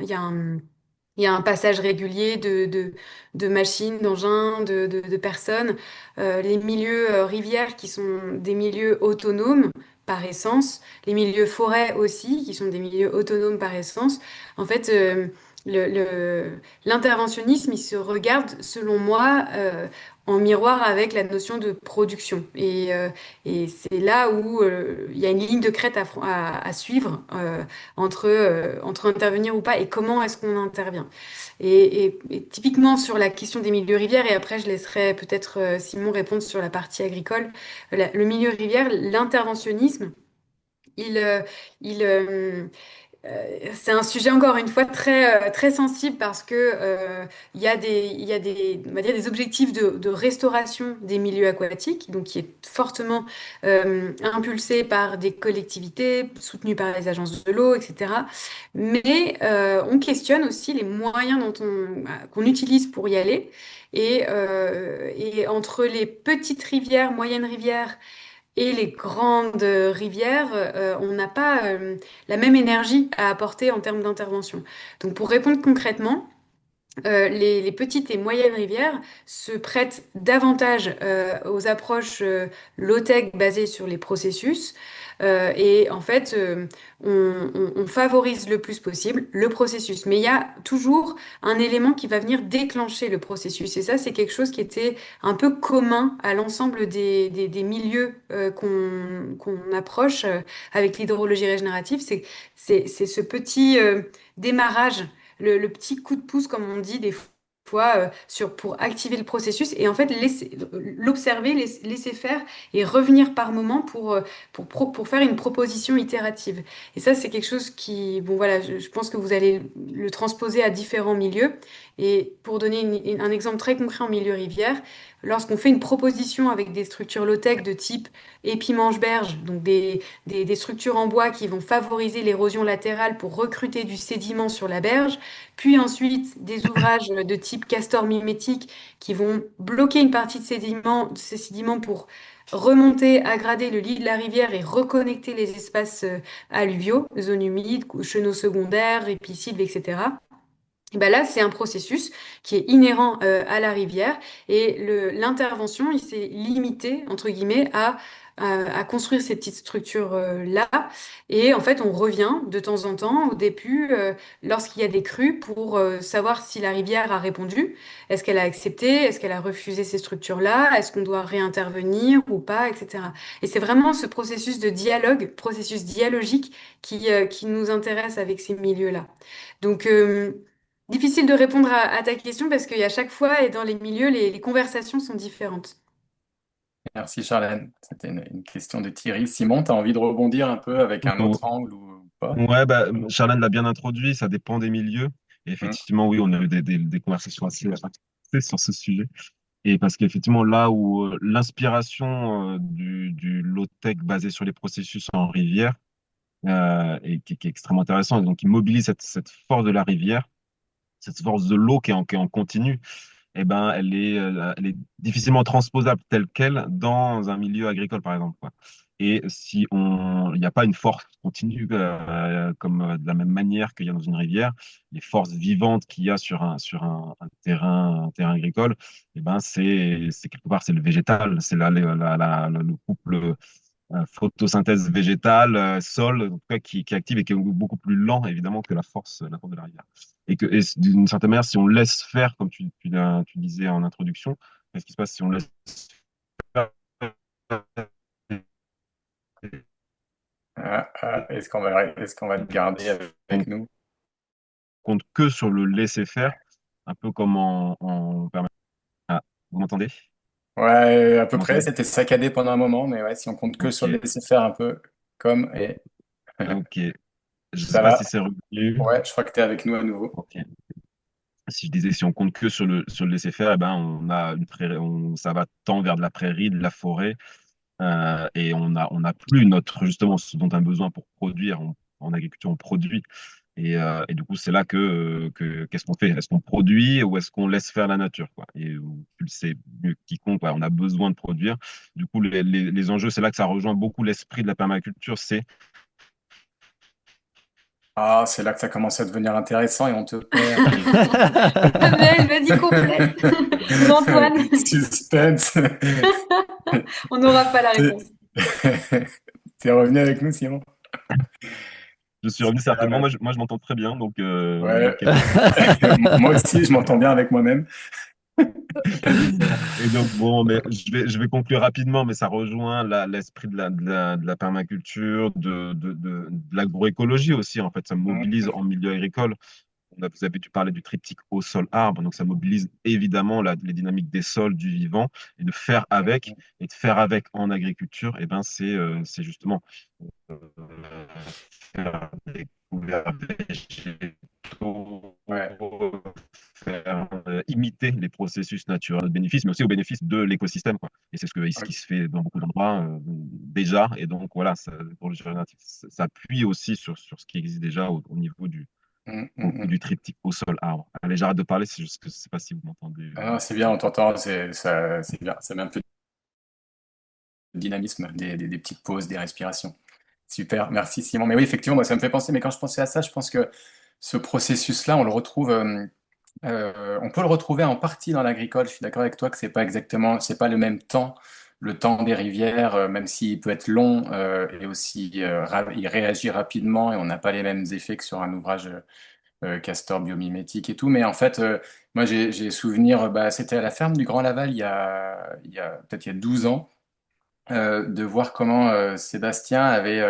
il y a un passage régulier de machines, d'engins, de personnes. Les milieux rivières qui sont des milieux autonomes par essence, les milieux forêts aussi, qui sont des milieux autonomes par essence. En fait, le, le- l'interventionnisme, il se regarde, selon moi, en miroir avec la notion de production. Et c'est là où il y a une ligne de crête à suivre entre intervenir ou pas et comment est-ce qu'on intervient. Et typiquement sur la question des milieux rivières, et après je laisserai peut-être Simon répondre sur la partie agricole, le milieu rivière, l'interventionnisme, il, euh, il, c'est un sujet encore une fois très sensible parce que il y a on va dire des objectifs de restauration des milieux aquatiques, donc qui est fortement impulsé par des collectivités, soutenu par les agences de l'eau, etc. Mais on questionne aussi les moyens qu'on utilise pour y aller. Et entre les petites rivières, moyennes rivières et les grandes rivières, on n'a pas la même énergie à apporter en termes d'intervention. Donc pour répondre concrètement, les petites et moyennes rivières se prêtent davantage aux approches low-tech basées sur les processus. Et en fait, on favorise le plus possible le processus. Mais il y a toujours un élément qui va venir déclencher le processus. Et ça, c'est quelque chose qui était un peu commun à l'ensemble des milieux qu'on approche avec l'hydrologie régénérative. C'est ce petit démarrage le petit coup de pouce, comme on dit des fois, pour activer le processus et en fait l'observer, laisser faire et revenir par moment pour faire une proposition itérative. Et ça, c'est quelque chose qui, bon voilà, je pense que vous allez le transposer à différents milieux. Et pour donner un exemple très concret en milieu rivière, lorsqu'on fait une proposition avec des structures low-tech de type épi-manche-berge, donc des structures en bois qui vont favoriser l'érosion latérale pour recruter du sédiment sur la berge, puis ensuite des ouvrages de type castor mimétique qui vont bloquer une partie de ces sédiments pour remonter, aggrader le lit de la rivière et reconnecter les espaces alluviaux, zones humides, chenaux secondaires, épicylves, etc. Et ben là, c'est un processus qui est inhérent à la rivière et l'intervention, il s'est limité, entre guillemets, à construire ces petites structures-là. Et en fait, on revient de temps en temps au début, lorsqu'il y a des crues, pour savoir si la rivière a répondu. Est-ce qu'elle a accepté? Est-ce qu'elle a refusé ces structures-là? Est-ce qu'on doit réintervenir ou pas, etc. Et c'est vraiment ce processus de dialogue, processus dialogique qui nous intéresse avec ces milieux-là. Donc, difficile de répondre à ta question parce qu'à chaque fois et dans les milieux, les conversations sont différentes. Merci Charlène. C'était une question de Thierry. Simon, tu as envie de rebondir un peu avec un autre angle ou pas? Ouais, bah, Charlène l'a bien introduit, ça dépend des milieux. Et Hmm. effectivement, oui, on a eu des conversations assez sur ce sujet. Et parce qu'effectivement, là où l'inspiration du low-tech basé sur les processus en rivière, et qui est extrêmement intéressant, et donc il mobilise cette force de la rivière, cette force de l'eau qui est en continu. eh ben, elle est difficilement transposable telle quelle dans un milieu agricole, par exemple, quoi. Et si il n'y a pas une force continue comme de la même manière qu'il y a dans une rivière, les forces vivantes qu'il y a sur un terrain agricole, eh ben, c'est quelque part, c'est le végétal, c'est le couple photosynthèse végétale, sol, en tout cas, qui est active et qui est beaucoup plus lent, évidemment, que la force de la rivière. Et d'une certaine manière, si on laisse faire, comme tu disais en introduction, qu'est-ce qui se passe si on laisse faire Est-ce qu'on va le garder on avec nous? compte que sur le laisser-faire, un peu comme en permanence. Ah, vous m'entendez? Ouais, à peu Vous près. m'entendez? C'était saccadé pendant un moment, mais ouais, si on compte que Ok, sur le laisser faire un peu, comme et ok. Je ne sais ça pas si va. c'est revenu. Ouais, je crois que tu es avec nous à nouveau. Ok. Si je disais, si on compte que sur le laisser-faire, eh ben, ça va tant vers de la prairie, de la forêt, et on n'a plus justement, ce dont on a besoin pour produire. En agriculture, on produit. Et du coup, c'est là qu'est-ce qu'on fait? Est-ce qu'on produit ou est-ce qu'on laisse faire la nature, quoi? Et tu le sais mieux que quiconque, ouais, on a besoin de produire. Du coup, les enjeux, c'est là que ça rejoint beaucoup l'esprit de la permaculture, c'est Ah, c'est là que ça commence à devenir intéressant et on te perd. Samuel, vas-y, complète. Ou Antoine, Suspense. on n'aura pas la T'es réponse. t'es revenu avec nous, Simon? je suis revenu Super, certainement. Moi, je m'entends très bien, donc ouais. nickel. Moi aussi, je m'entends bien avec moi-même. Et donc, bon, mais je vais conclure rapidement, mais ça rejoint l'esprit de la permaculture, de l'agroécologie aussi. En fait, ça mobilise en milieu agricole. Vous avez dû parler du triptyque au sol arbre, donc ça mobilise évidemment les dynamiques des sols, du vivant, et de faire avec, et de faire avec en agriculture, et ben c'est justement euh, faire des couverts végétaux, Ouais. faire imiter les processus naturels de bénéfice, mais aussi au bénéfice de l'écosystème, quoi. Et c'est ce qui se fait dans beaucoup d'endroits déjà, et donc voilà, pour le génératif, ça appuie aussi sur ce qui existe déjà au niveau Mm, mm, pour le coup, mm. du triptyque au sol arbre. Allez, j'arrête de parler, c'est juste que je ne sais pas si vous m'entendez Ah, c'est bien, on t'entend, c'est bien. Ça met un peu de dynamisme, des petites pauses, des respirations. Super, merci Simon. Mais oui, effectivement, moi, ça me fait penser, mais quand je pensais à ça, je pense que ce processus-là, on le retrouve, on peut le retrouver en partie dans l'agricole. Je suis d'accord avec toi que c'est pas exactement, c'est pas le même temps, le temps des rivières, même s'il peut être long, et aussi, il réagit rapidement et on n'a pas les mêmes effets que sur un ouvrage castor biomimétique et tout. Mais en fait, moi, j'ai souvenir, bah, c'était à la ferme du Grand Laval peut-être il y a 12 ans, de voir comment Sébastien avait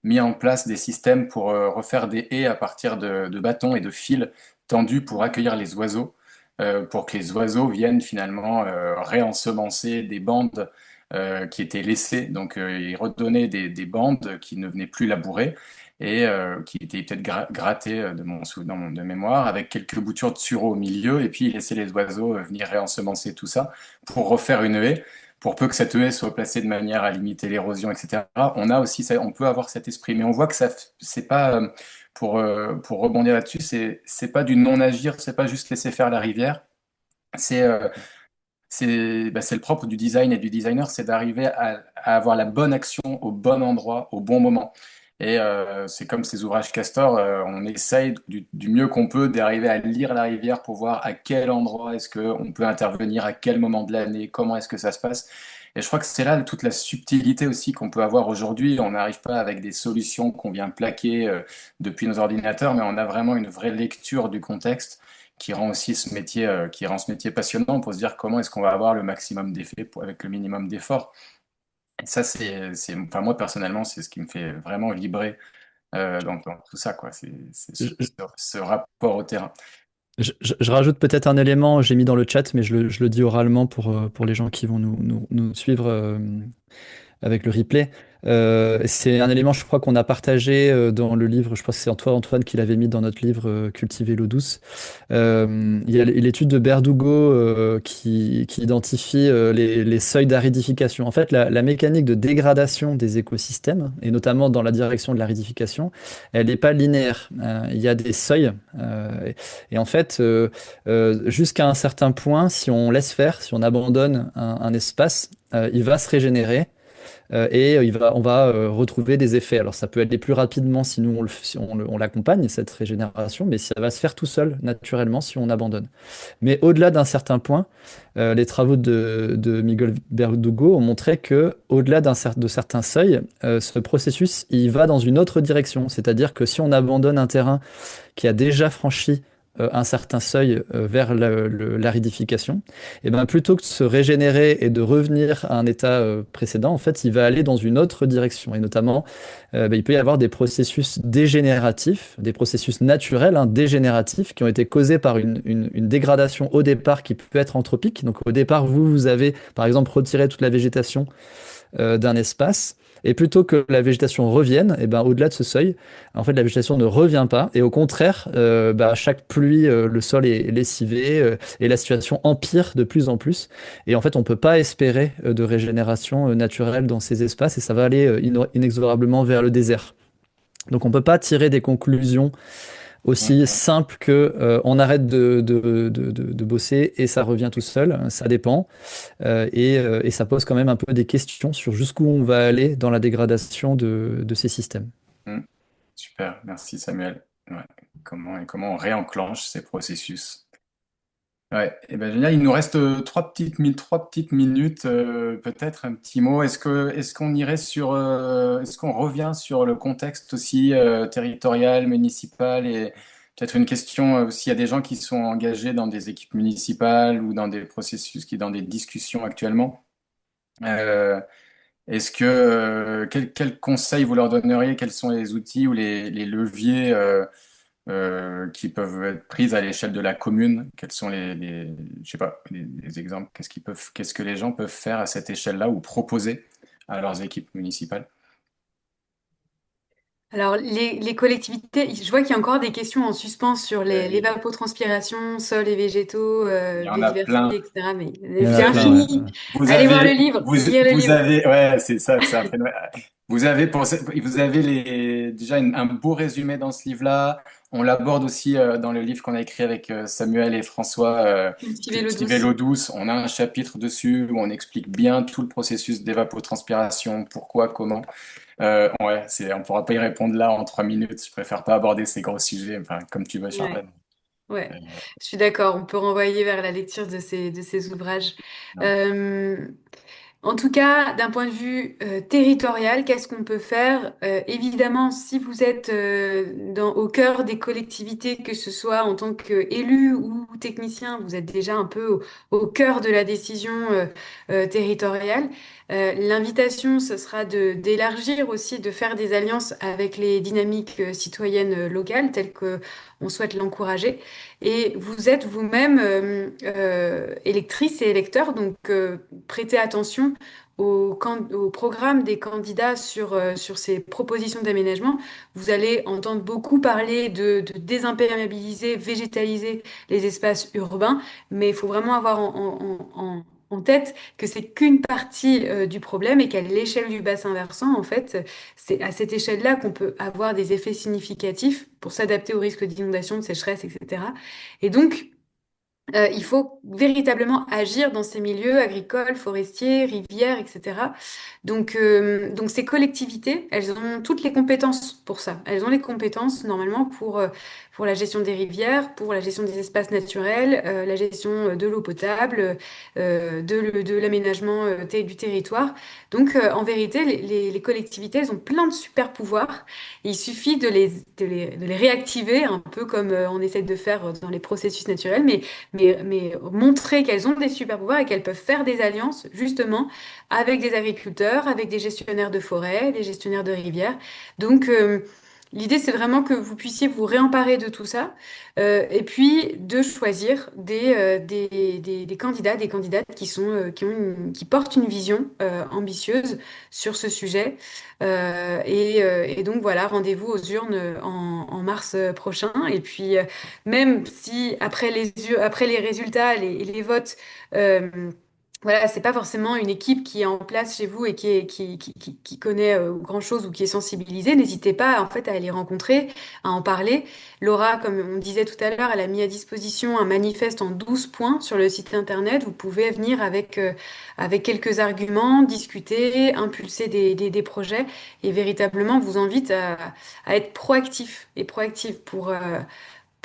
mis en place des systèmes pour refaire des haies à partir de bâtons et de fils tendus pour accueillir les oiseaux, pour que les oiseaux viennent finalement réensemencer des bandes qui étaient laissées. Donc, il redonnait des bandes qui ne venaient plus labourer et qui étaient peut-être grattées de mémoire, avec quelques boutures de sureau au milieu, et puis il laissait les oiseaux venir réensemencer tout ça pour refaire une haie pour peu que cette haie soit placée de manière à limiter l'érosion, etc. On a aussi, on peut avoir cet esprit, mais on voit que ça, c'est pas pour rebondir là-dessus, c'est pas du non-agir, c'est pas juste laisser faire la rivière. C'est c'est le propre du design et du designer, c'est d'arriver à avoir la bonne action au bon endroit, au bon moment. Et c'est comme ces ouvrages Castor, on essaye du mieux qu'on peut d'arriver à lire la rivière pour voir à quel endroit est-ce qu'on peut intervenir, à quel moment de l'année, comment est-ce que ça se passe. Et je crois que c'est là toute la subtilité aussi qu'on peut avoir aujourd'hui. On n'arrive pas avec des solutions qu'on vient plaquer depuis nos ordinateurs, mais on a vraiment une vraie lecture du contexte qui rend aussi qui rend ce métier passionnant pour se dire comment est-ce qu'on va avoir le maximum d'effets avec le minimum d'efforts. Et ça, enfin moi personnellement, c'est ce qui me fait vraiment vibrer dans tout ça, quoi. C'est ce rapport au terrain. Je rajoute peut-être un élément, j'ai mis dans le chat, mais je le dis oralement pour les gens qui vont nous suivre. avec le replay. C'est un élément, je crois, qu'on a partagé dans le livre. Je crois que c'est Antoine qui l'avait mis dans notre livre Cultiver l'eau douce. Il y a l'étude de Berdugo qui identifie les seuils d'aridification. En fait, la mécanique de dégradation des écosystèmes, et notamment dans la direction de l'aridification, elle n'est pas linéaire. Il y a des seuils. Et en fait, jusqu'à un certain point, si on laisse faire, si on abandonne un espace, il va se régénérer et on va retrouver des effets. Alors ça peut aller plus rapidement si nous on l'accompagne, cette régénération, mais ça va se faire tout seul, naturellement, si on abandonne. Mais au-delà d'un certain point, les travaux de Miguel Verdugo ont montré que au-delà de certains seuils, ce processus, il va dans une autre direction. C'est-à-dire que si on abandonne un terrain qui a déjà franchi un certain seuil vers l'aridification, et ben plutôt que de se régénérer et de revenir à un état précédent, en fait, il va aller dans une autre direction. Et notamment, il peut y avoir des processus dégénératifs, des processus naturels, hein, dégénératifs, qui ont été causés par une dégradation au départ qui peut être anthropique. Donc au départ, vous avez, par exemple, retiré toute la végétation d'un espace. Et plutôt que la végétation revienne, et ben, au-delà de ce seuil, en fait, la végétation ne revient pas. Et au contraire, à chaque pluie, le sol est lessivé et la situation empire de plus en plus. Et en fait, on ne peut pas espérer de régénération naturelle dans ces espaces et ça va aller inexorablement vers le désert. Donc, on ne peut pas tirer des conclusions aussi Mhm. simple que on arrête de bosser et ça revient tout seul, ça dépend. Et ça pose quand même un peu des questions sur jusqu'où on va aller dans la dégradation de ces systèmes. Mhm. Super, merci Samuel. Ouais. Comment on réenclenche ces processus? Ouais, et ben génial. Il nous reste trois petites minutes, peut-être un petit mot. Est-ce qu'on irait est-ce qu'on revient sur le contexte aussi territorial, municipal et peut-être une question s'il y a des gens qui sont engagés dans des équipes municipales ou dans des processus dans des discussions actuellement. Euh, quel conseil vous leur donneriez? Quels sont les outils ou les leviers qui peuvent être prises à l'échelle de la commune? Quels sont je sais pas, les exemples? Qu'est-ce que les gens peuvent faire à cette échelle-là ou proposer à leurs équipes municipales? Alors, les collectivités, je vois qu'il y a encore des questions en suspens sur Oui, l'évapotranspiration, sols et végétaux, il y en a biodiversité, plein. etc. Mais Il y en Vous a c'est plein, ouais. infini. Allez voir le livre, lire le vous livre. avez, ouais, c'est ça, c'est un phénomène. Vous avez déjà un beau résumé dans ce livre-là. On l'aborde aussi dans le livre qu'on a écrit avec Samuel et François, Cultiver l'eau Cultiver douce. l'eau douce. On a un chapitre dessus où on explique bien tout le processus d'évapotranspiration, pourquoi, comment. Ouais, on pourra pas y répondre là en 3 minutes. Je préfère pas aborder ces gros sujets, enfin, comme tu veux, Ouais. Charlène. Ouais, Euh, je suis d'accord, on peut renvoyer vers la lecture de ces ouvrages. non. Euh, En tout cas, d'un point de vue territorial, qu'est-ce qu'on peut faire? Évidemment, si vous êtes au cœur des collectivités, que ce soit en tant qu'élu ou technicien, vous êtes déjà un peu au cœur de la décision territoriale. L'invitation, ce sera d'élargir aussi, de faire des alliances avec les dynamiques citoyennes locales, telles que on souhaite l'encourager. Et vous êtes vous-même électrice et électeur, donc prêtez attention au programme des candidats sur ces propositions d'aménagement. Vous allez entendre beaucoup parler de désimperméabiliser, végétaliser les espaces urbains, mais il faut vraiment avoir en tête que c'est qu'une partie du problème et qu'à l'échelle du bassin versant, en fait, c'est à cette échelle-là qu'on peut avoir des effets significatifs pour s'adapter aux risques d'inondation, de sécheresse, etc. Et donc, il faut véritablement agir dans ces milieux agricoles, forestiers, rivières, etc. Donc ces collectivités, elles ont toutes les compétences pour ça. Elles ont les compétences normalement pour la gestion des rivières, pour la gestion des espaces naturels, la gestion de l'eau potable, de l'aménagement du territoire. Donc en vérité, les collectivités, elles ont plein de super pouvoirs. Il suffit de les réactiver, un peu comme on essaie de faire dans les processus naturels, mais montrer qu'elles ont des super pouvoirs et qu'elles peuvent faire des alliances justement avec des agriculteurs, avec des gestionnaires de forêts, des gestionnaires de rivières. Donc L'idée, c'est vraiment que vous puissiez vous réemparer de tout ça et puis de choisir des candidats, des candidates qui portent une vision ambitieuse sur ce sujet. Et donc voilà, rendez-vous aux urnes en mars prochain. Et puis, même si après les résultats, les votes, voilà, c'est pas forcément une équipe qui est en place chez vous et qui connaît grand-chose ou qui est sensibilisée. N'hésitez pas en fait à aller rencontrer, à en parler. Laura, comme on disait tout à l'heure, elle a mis à disposition un manifeste en 12 points sur le site internet. Vous pouvez venir avec quelques arguments, discuter, impulser des projets et véritablement vous invite à être proactif et proactive pour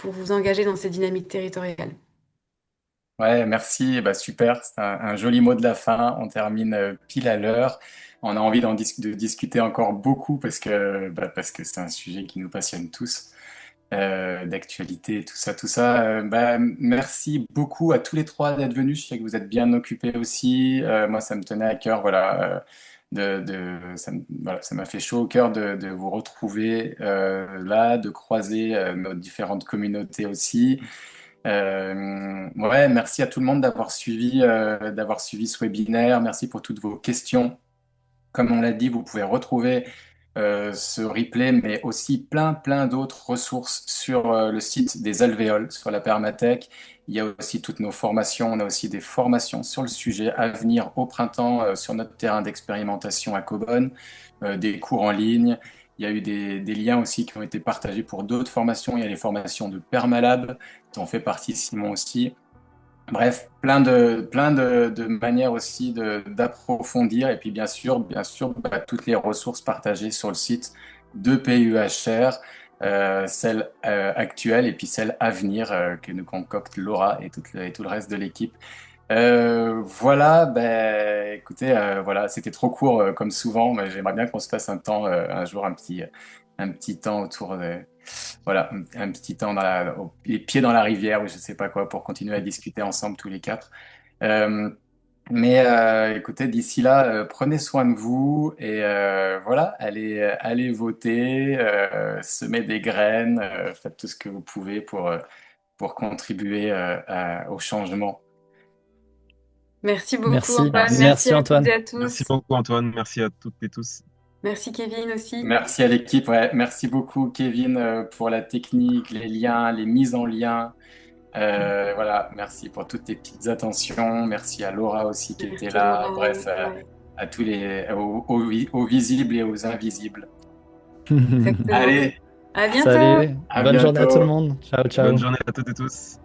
vous engager dans ces dynamiques territoriales. Ouais, merci. Bah, super. C'est un joli mot de la fin. On termine pile à l'heure. On a envie de discuter encore beaucoup parce que c'est un sujet qui nous passionne tous, d'actualité, tout ça, tout ça. Bah, merci beaucoup à tous les trois d'être venus. Je sais que vous êtes bien occupés aussi. Moi, ça me tenait à cœur, voilà. Voilà, ça m'a fait chaud au cœur de vous retrouver là, de croiser nos différentes communautés aussi. Ouais, merci à tout le monde d'avoir suivi ce webinaire. Merci pour toutes vos questions. Comme on l'a dit, vous pouvez retrouver ce replay, mais aussi plein d'autres ressources sur le site des Alvéoles, sur la Permatech. Il y a aussi toutes nos formations. On a aussi des formations sur le sujet à venir au printemps sur notre terrain d'expérimentation à Cobonne, des cours en ligne. Il y a eu des liens aussi qui ont été partagés pour d'autres formations. Il y a les formations de Permalab, dont fait partie Simon aussi. Bref, plein de manières aussi d'approfondir et puis bien sûr, bah, toutes les ressources partagées sur le site de PUHR, celles actuelles et puis celles à venir que nous concocte Laura et tout le reste de l'équipe. Voilà, ben, écoutez, voilà, c'était trop court comme souvent, mais j'aimerais bien qu'on se fasse un temps, un jour, un petit temps autour de, voilà, un petit temps les pieds dans la rivière ou je sais pas quoi pour continuer à discuter ensemble tous les quatre. Euh, Écoutez, d'ici là, prenez soin de vous et voilà, allez voter, semez des graines, faites tout ce que vous pouvez pour contribuer au changement. Merci beaucoup, Merci. Antoine. Merci. Merci Merci à toutes Antoine. et à Merci tous. beaucoup, Antoine. Merci à toutes et tous. Merci, Kevin, aussi. Merci à l'équipe, ouais. Merci beaucoup, Kevin, pour la technique, les liens, les mises en lien. Voilà, merci pour toutes tes petites attentions. Merci à Laura aussi qui était Merci, là. Laura. Bref, Ouais, à tous aux visibles et aux invisibles. exactement. Allez, À bientôt. Salut, à bonne journée à tout le bientôt. monde. Ciao, Bonne ciao. journée à toutes et tous.